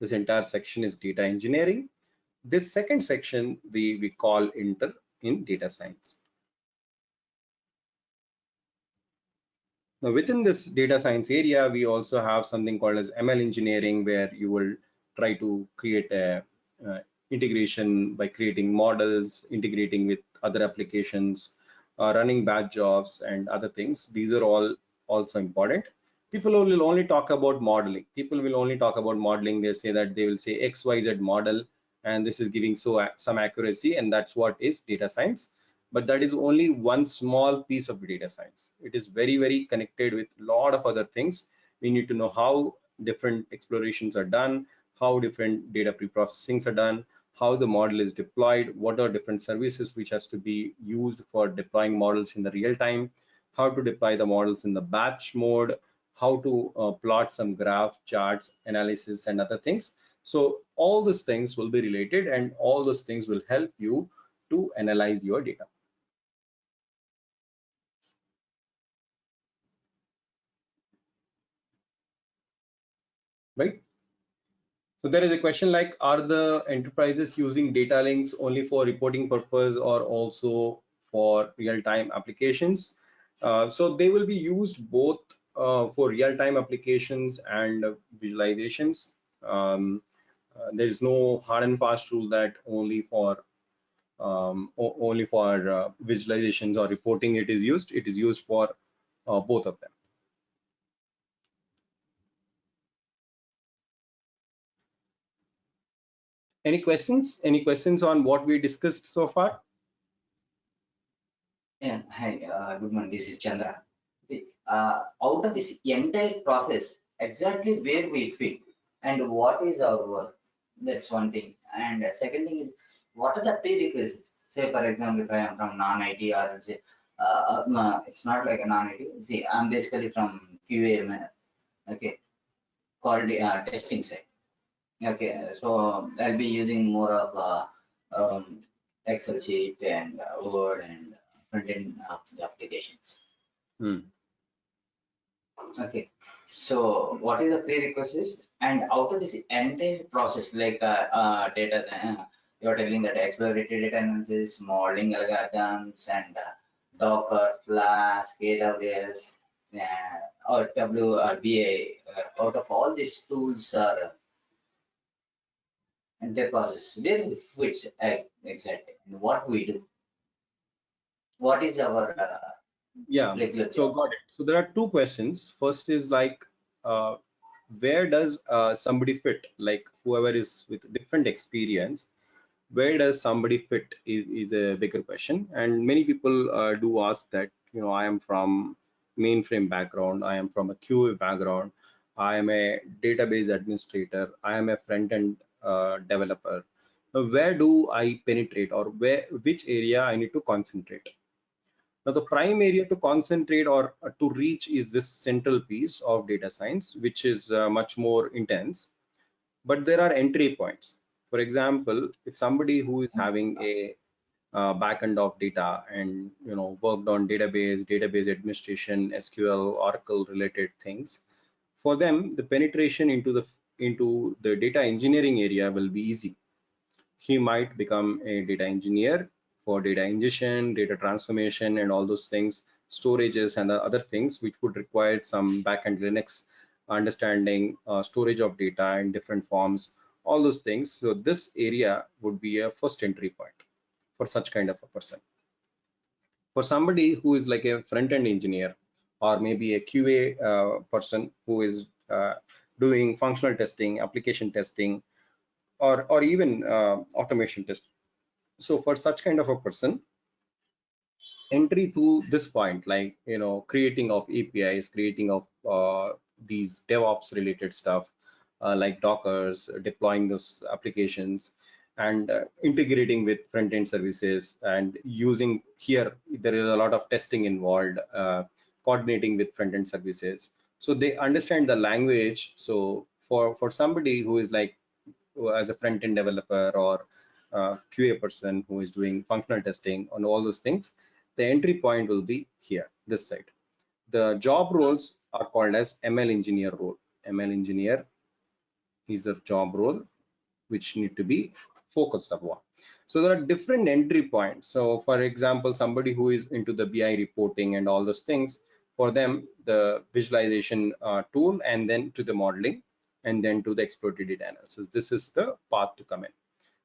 This entire section is data engineering. This second section we call enter in data science. Now within this data science area, we also have something called as ML engineering, where you will try to create a integration by creating models, integrating with other applications, running batch jobs, and other things. These are all also important. People will only talk about modeling. People will only talk about modeling. They say that they will say XYZ model, and this is giving some accuracy, and that's what is data science. But that is only one small piece of data science. It is very connected with a lot of other things. We need to know how different explorations are done, how different data pre-processings are done, how the model is deployed, what are different services which has to be used for deploying models in the real time, how to deploy the models in the batch mode, how to plot some graph, charts, analysis, and other things. So all these things will be related, and all those things will help you to analyze your data. Right? So there is a question like, are the enterprises using data links only for reporting purpose or also for real-time applications? So they will be used both for real-time applications and visualizations. There is no hard and fast rule that only for visualizations or reporting it is used. It is used for both of them. Any questions? Any questions on what we discussed so far? Yeah, hi, good morning. This is Chandra. See, out of this entire process, exactly where we fit and what is our work. That's one thing. And second thing is, what are the prerequisites? Say, for example, if I am from non-IT or say, it's not like a non-IT. See, I'm basically from QA, okay, called testing side. Okay, so I'll be using more of Excel sheet and Word and front end of the applications. Hmm. Okay, so what is the prerequisites? And out of this entire process, like data, you're telling that exploratory data analysis, modeling algorithms, and Docker, Flask, AWS, or W or BA. Out of all these tools are entire process, where we fits exactly, and what we do. What is our Yeah, regular so job? got it. So there are two questions. First is like, uh, where does somebody fit? Like whoever is with different experience, where does somebody fit is a bigger question. And many people do ask that, I am from mainframe background, I am from a QA background, I am a database administrator, I am a front-end developer. Now, where do I penetrate, or which area I need to concentrate? Now, the prime area to concentrate or to reach is this central piece of data science, which is much more intense. But there are entry points. For example, if somebody who is having a backend of data and worked on database administration, SQL, Oracle related things, for them the penetration into the data engineering area will be easy. He might become a data engineer for data ingestion, data transformation, and all those things, storages, and the other things which would require some backend Linux understanding, storage of data in different forms, all those things. So this area would be a first entry point for such kind of a person. For somebody who is like a front-end engineer, or maybe a QA person who is doing functional testing, application testing, or even automation testing. So for such kind of a person, entry to this point, like creating of APIs, creating of these DevOps related stuff, like Dockers, deploying those applications, and integrating with front-end services, and using here there is a lot of testing involved, coordinating with front-end services. So they understand the language. So for somebody who is like, as a front-end developer or QA person who is doing functional testing on all those things, the entry point will be here, this side. The job roles are called as ML engineer role. ML engineer is a job role which need to be focused upon. So there are different entry points. So for example, somebody who is into the BI reporting and all those things, for them, the visualization tool, and then to the modeling, and then to the exploratory data analysis. This is the path to come in.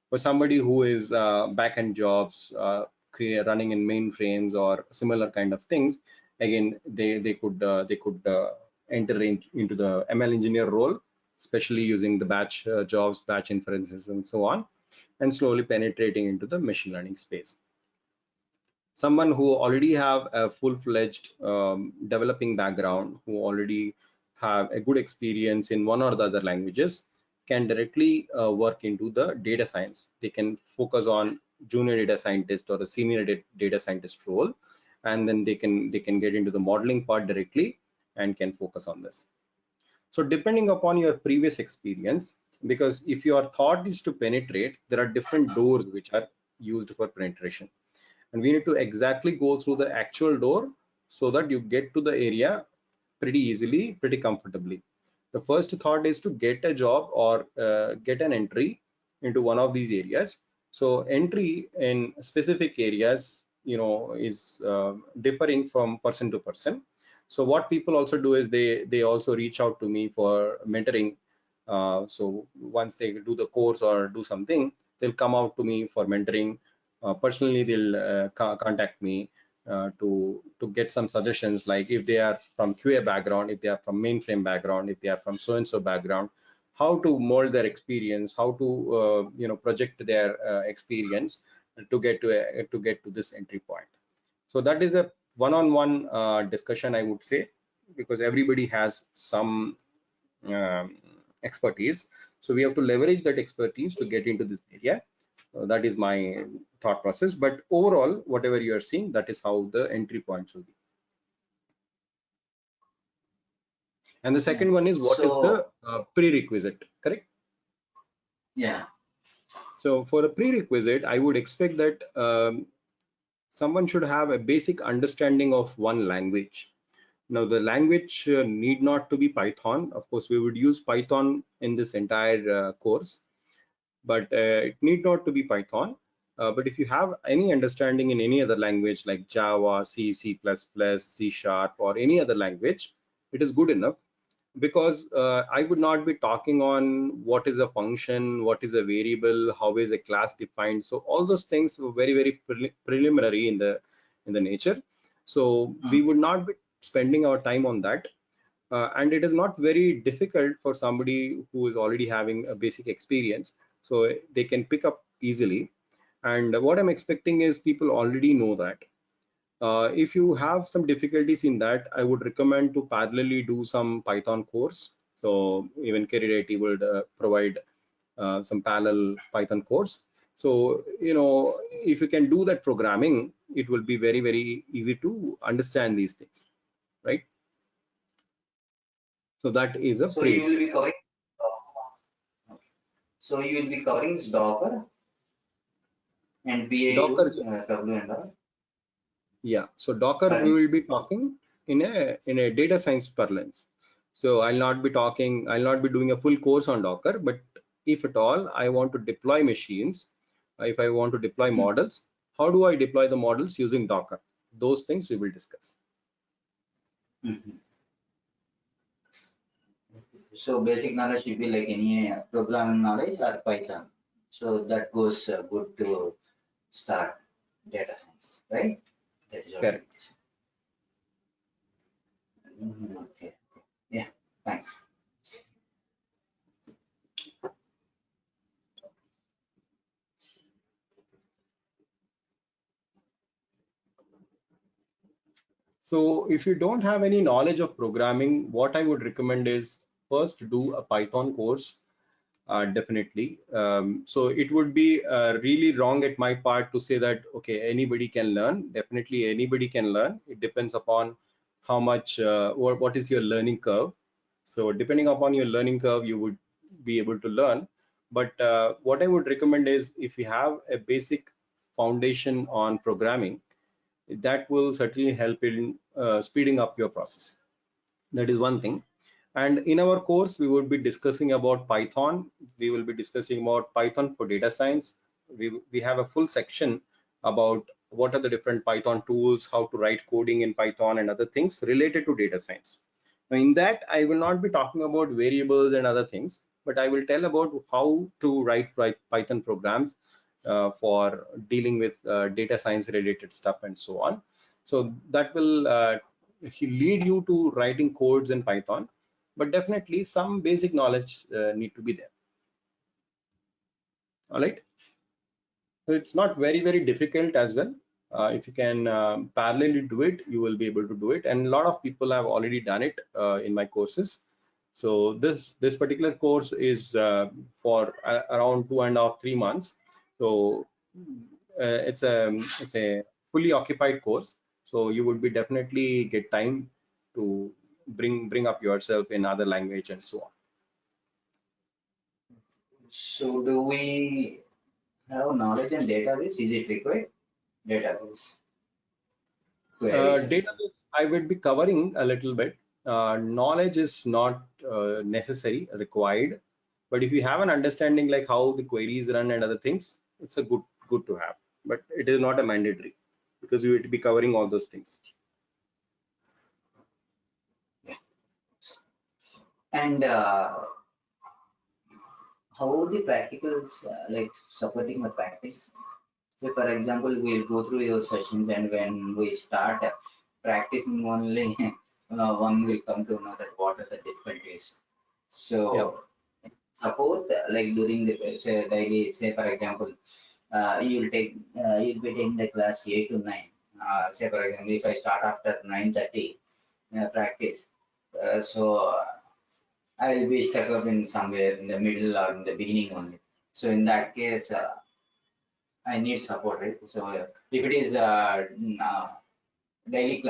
For somebody who is back-end jobs, running in mainframes or similar kind of things, again, they could enter into the ML engineer role, especially using the batch jobs, batch inferences, and so on, and slowly penetrating into the machine learning space. Someone who already have a full-fledged developing background, who already have a good experience in one or the other languages, can directly work into the data science. They can focus on junior data scientist or a senior data scientist role, and then they can get into the modeling part directly and can focus on this. So depending upon your previous experience, because if your thought is to penetrate, there are different doors which are used for penetration, and we need to exactly go through the actual door so that you get to the area pretty easily, pretty comfortably. The first thought is to get a job or get an entry into one of these areas. So entry in specific areas, is differing from person to person. So what people also do is they also reach out to me for mentoring. So once they do the course or do something, they'll come out to me for mentoring. Personally, they'll contact me to get some suggestions, like if they are from QA background, if they are from mainframe background, if they are from so and so background, how to mold their experience, how to project their experience to get to this entry point. So that is a one-on-one discussion, I would say, because everybody has some expertise. So we have to leverage that expertise to get into this area. That is my thought process. But overall, whatever you are seeing, that is how the entry points will be. And the second one is what is the prerequisite, correct? Yeah. So for a prerequisite, I would expect that someone should have a basic understanding of one language. Now, the language need not to be Python. Of course, we would use Python in this entire course, but it need not to be Python. But if you have any understanding in any other language like Java, C, C++, C Sharp, or any other language, it is good enough, because I would not be talking on what is a function, what is a variable, how is a class defined. So all those things were very, very preliminary in the nature. So we would not be spending our time on that. And it is not very difficult for somebody who is already having a basic experience, so they can pick up easily. And what I'm expecting is people already know that. If you have some difficulties in that, I would recommend to parallelly do some Python course. So even Career IT would provide some parallel Python course. So, you know, if you can do that programming, it will be very, very easy to understand these things, right? So that is a So you will be covering. So you will be covering Docker and BA Docker. W and all. Yeah. So Docker, Sorry? we will be talking in a data science parlance. So I'll not be doing a full course on Docker, but if at all I want to deploy machines, if I want to deploy models, how do I deploy the models using Docker? Those things we will discuss. So basic knowledge should be like any programming knowledge or Python. So that goes good to start data science, right? That is what Correct. it is. Okay. Yeah. Thanks. So if you don't have any knowledge of programming, what I would recommend is first do a Python course. Definitely. So it would be really wrong at my part to say that, okay, anybody can learn. Definitely anybody can learn. It depends upon how much, what is your learning curve. So depending upon your learning curve, you would be able to learn. But what I would recommend is if you have a basic foundation on programming, that will certainly help in speeding up your process. That is one thing. And in our course, we will be discussing about Python. We will be discussing about Python for data science. We have a full section about what are the different Python tools, how to write coding in Python and other things related to data science. Now in that, I will not be talking about variables and other things, but I will tell about how to write Python programs for dealing with data science related stuff and so on. So that will lead you to writing codes in Python, but definitely some basic knowledge need to be there. All right. So it's not very, very difficult as well. If you can parallelly do it, you will be able to do it. And a lot of people have already done it in my courses. So this particular course is for around 2.5 to 3 months. So it's a fully occupied course. So you would be definitely get time to bring up yourself in other language and so on. So do we have knowledge in database? Is it required? Database. Database, I would be covering a little bit. Knowledge is not necessary, required, but if you have an understanding like how the queries run and other things, it's a good to have. But it is not a mandatory because you will be covering all those things. And how about the practicals, like supporting the practice? So for example, we'll go through your sessions, and when we start practicing only, one will come to know that what are the difficulties. So suppose like during the daily, say for example, you'll be taking the class 8 to 9 say for example, if I start after 9:30 practice, so I'll be stuck up in somewhere in the middle or in the beginning only. So in that case, I need support, right? So if it is daily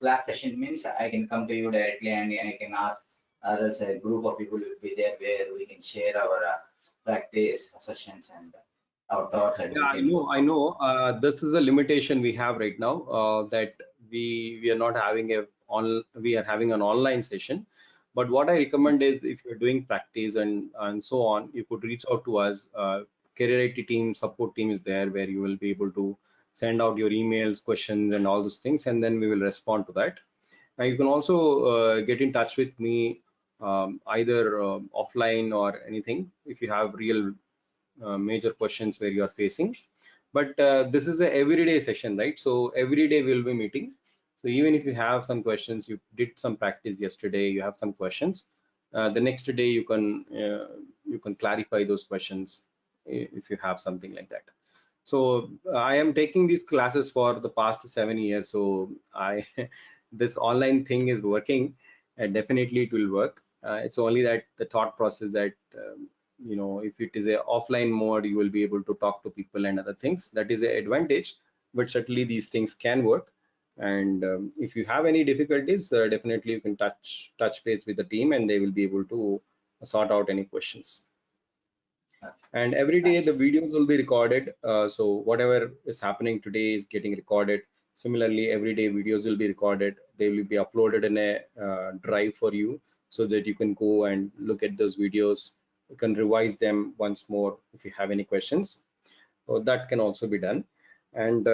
class session means I can come to you directly and I can ask others. A group of people will be there where we can share our practice sessions and our thoughts and Yeah, we I can. know. I know. This is a limitation we have right now. That we are not having we are having an online session. But what I recommend is if you're doing practice and so on, you could reach out to us. Career IT team support team is there where you will be able to send out your emails, questions, and all those things, and then we will respond to that. And you can also get in touch with me either offline or anything if you have real major questions where you are facing. But this is a everyday session, right? So every day we'll be meeting. So even if you have some questions, you did some practice yesterday, you have some questions, the next day you can clarify those questions if you have something like that. So I am taking these classes for the past 7 years. So I this online thing is working, and definitely it will work. It's only that the thought process that if it is a offline mode, you will be able to talk to people and other things. That is an advantage, but certainly these things can work. And if you have any difficulties, definitely you can touch base with the team, and they will be able to sort out any questions. And every day the videos will be recorded, so whatever is happening today is getting recorded. Similarly, every day videos will be recorded. They will be uploaded in a drive for you, so that you can go and look at those videos. You can revise them once more if you have any questions. So that can also be done. And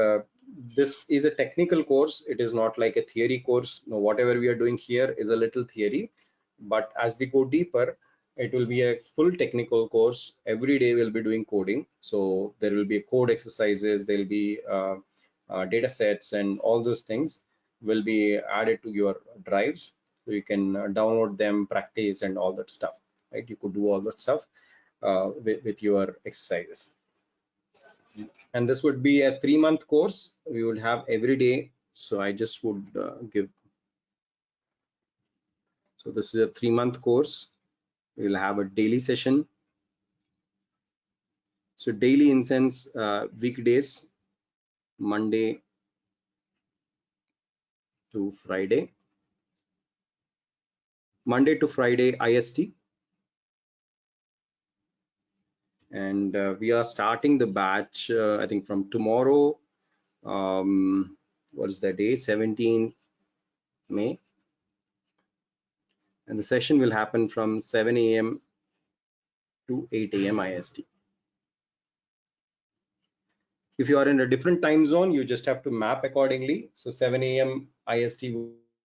this is a technical course. It is not like a theory course. No, whatever we are doing here is a little theory, but as we go deeper, it will be a full technical course. Every day we'll be doing coding. So there will be code exercises, there will be data sets, and all those things will be added to your drives. So you can download them, practice, and all that stuff, right? You could do all that stuff with your exercises. And this would be a 3-month course. We would have every day. So I just would give. So this is a 3-month course. We'll have a daily session. So daily in sense weekdays, Monday to Friday. Monday to Friday IST. And we are starting the batch, I think from tomorrow. What is the day? 17 May. And the session will happen from 7 a.m. to 8 a.m. IST. If you are in a different time zone, you just have to map accordingly. So 7 a.m. IST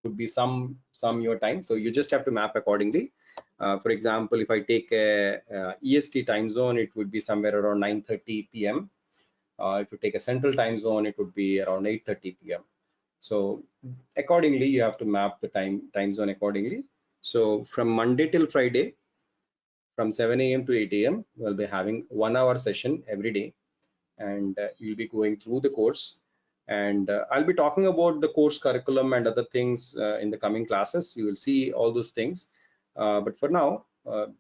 would be some your time. So you just have to map accordingly. For example, if I take a EST time zone, it would be somewhere around 9:30 p.m. If you take a central time zone, it would be around 8:30 p.m. So accordingly, you have to map the time zone accordingly. So from Monday till Friday, from 7 a.m. to 8 a.m., we'll be having 1-hour session every day, and you'll be going through the course. And I'll be talking about the course curriculum and other things in the coming classes. You will see all those things. But for now,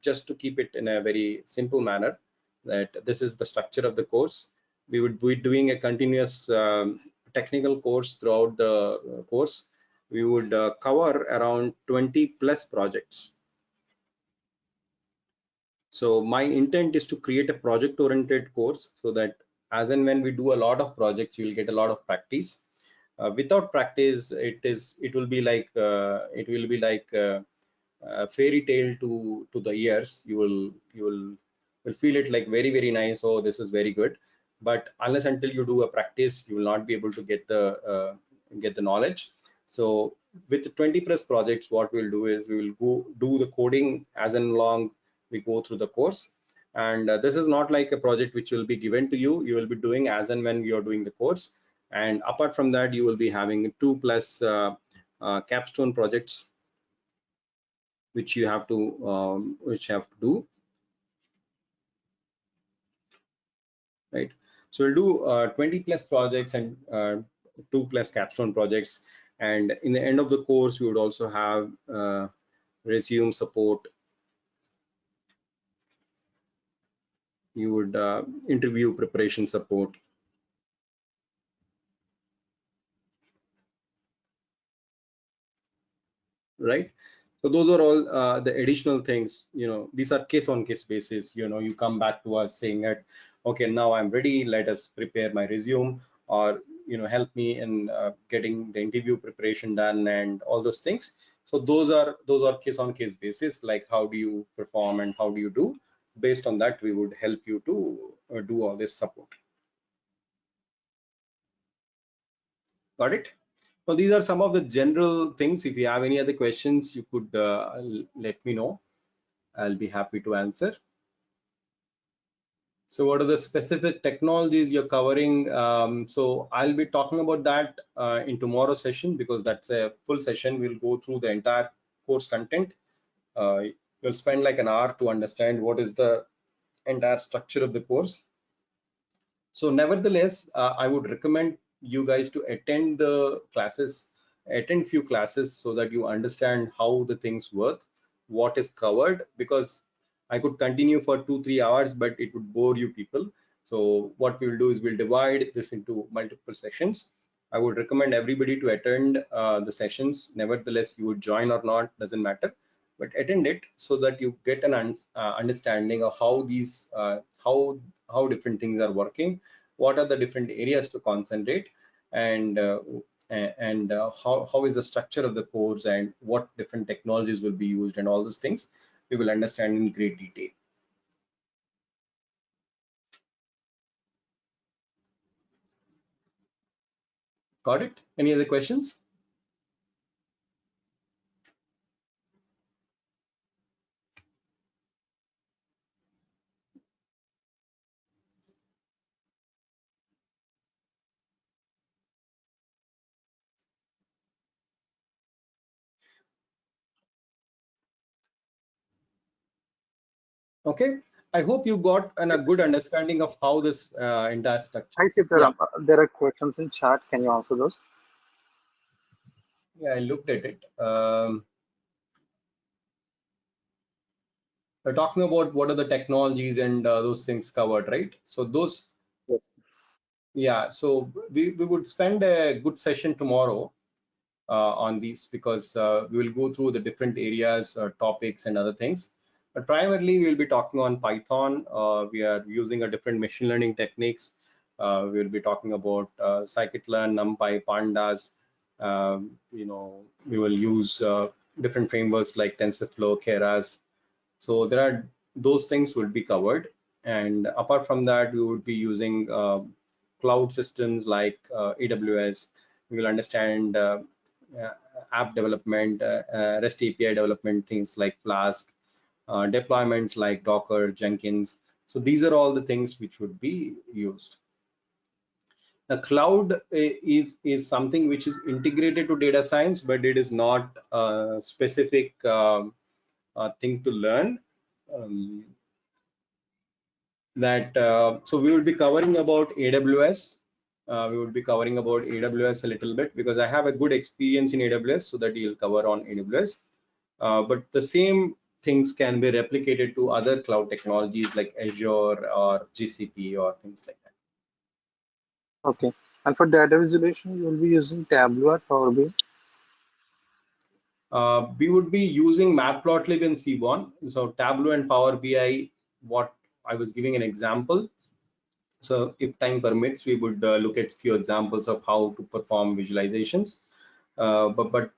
just to keep it in a very simple manner, that this is the structure of the course. We would be doing a continuous technical course throughout the course. We would cover around 20 plus projects. So my intent is to create a project oriented course, so that as and when we do a lot of projects, you will get a lot of practice. Without practice, it will be like a fairy tale to the ears. You will feel it like very nice. Oh, this is very good. But unless until you do a practice, you will not be able to get the knowledge. So with 20 plus projects, what we'll do is we will go do the coding as and long we go through the course. And this is not like a project which will be given to you. You will be doing as and when you're doing the course. And apart from that, you will be having 2 plus capstone projects which you have to do, right? So we'll do 20 plus projects and 2 plus capstone projects. And in the end of the course, we would also have resume support. You would interview preparation support. Right? So those are all the additional things, these are case on case basis. You come back to us saying that, okay, now I'm ready, let us prepare my resume, or help me in getting the interview preparation done and all those things. So those are case on case basis, like how do you perform and how do you do. Based on that, we would help you to do all this support. Got it? So these are some of the general things. If you have any other questions, you could let me know. I'll be happy to answer. So what are the specific technologies you're covering? So I'll be talking about that in tomorrow's session, because that's a full session. We'll go through the entire course content. You'll spend like an hour to understand what is the entire structure of the course. So nevertheless, I would recommend you guys to attend the classes, attend few classes, so that you understand how the things work, what is covered, because I could continue for 2-3 hours, but it would bore you people. So what we will do is we'll divide this into multiple sessions. I would recommend everybody to attend the sessions. Nevertheless, you would join or not, doesn't matter, but attend it so that you get an understanding of how these how different things are working, what are the different areas to concentrate, and how is the structure of the course, and what different technologies will be used, and all those things we will understand in great detail. Got it? Any other questions? Okay, I hope you got a good understanding of how this entire structure. Hi, Yeah, Sitaram. There are questions in chat. Can you answer those? yeah, I looked at it. We're talking about what are the technologies and those things covered, right? So those, Yes. yeah, so we would spend a good session tomorrow on these, because we will go through the different areas, topics and other things. But primarily we'll be talking on Python. We are using a different machine learning techniques. We'll be talking about scikit-learn, NumPy, pandas. We will use different frameworks like TensorFlow, Keras. So there are those things will be covered. And apart from that, we would be using cloud systems like AWS. We will understand uh, app development, REST API development, things like Flask, deployments like Docker, Jenkins. So these are all the things which would be used. The cloud is something which is integrated to data science, but it is not a specific thing to learn. Um, so we will be covering about AWS. We will be covering about AWS a little bit, because I have a good experience in AWS, so that you'll cover on AWS. But the same things can be replicated to other cloud technologies like Azure or GCP or things like that. Okay. And for data visualization, you will be using Tableau or Power BI. We would be using Matplotlib and Seaborn. So Tableau and Power BI, what I was giving an example. So if time permits, we would look at few examples of how to perform visualizations. But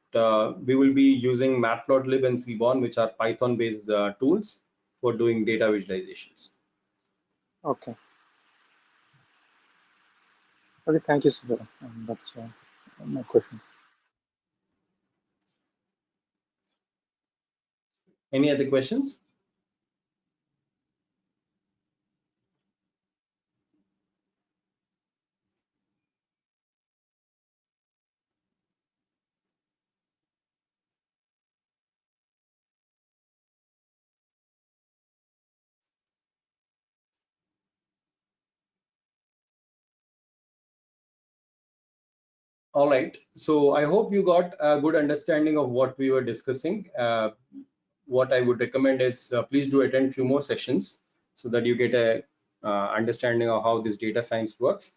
we will be using Matplotlib and Seaborn, which are Python-based tools for doing data visualizations. Okay. Okay. Thank you, Sitaram. That's my questions. Any other questions? All right, so I hope you got a good understanding of what we were discussing. What I would recommend is please do attend few more sessions so that you get a understanding of how this data science works.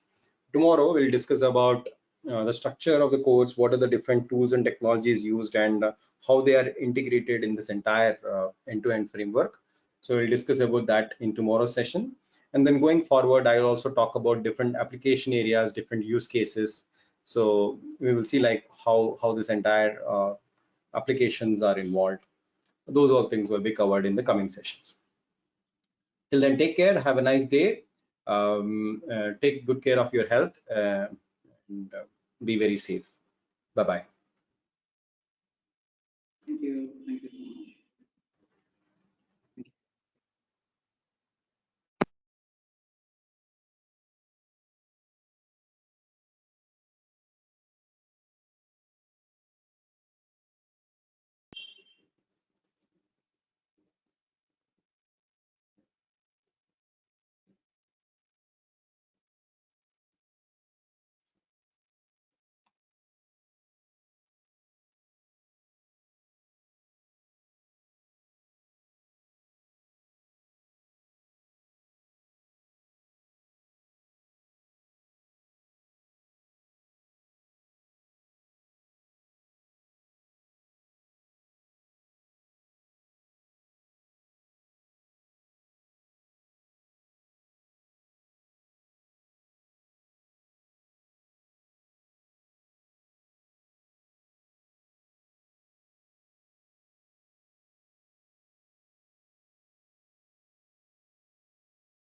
Tomorrow we'll discuss about the structure of the course, what are the different tools and technologies used, and how they are integrated in this entire end-to-end framework. So we'll discuss about that in tomorrow's session. And then going forward, I'll also talk about different application areas, different use cases. So we will see like how this entire applications are involved. Those all things will be covered in the coming sessions. Till then, take care, have a nice day, take good care of your health, and be very safe. Bye bye. Thank you. Thank you.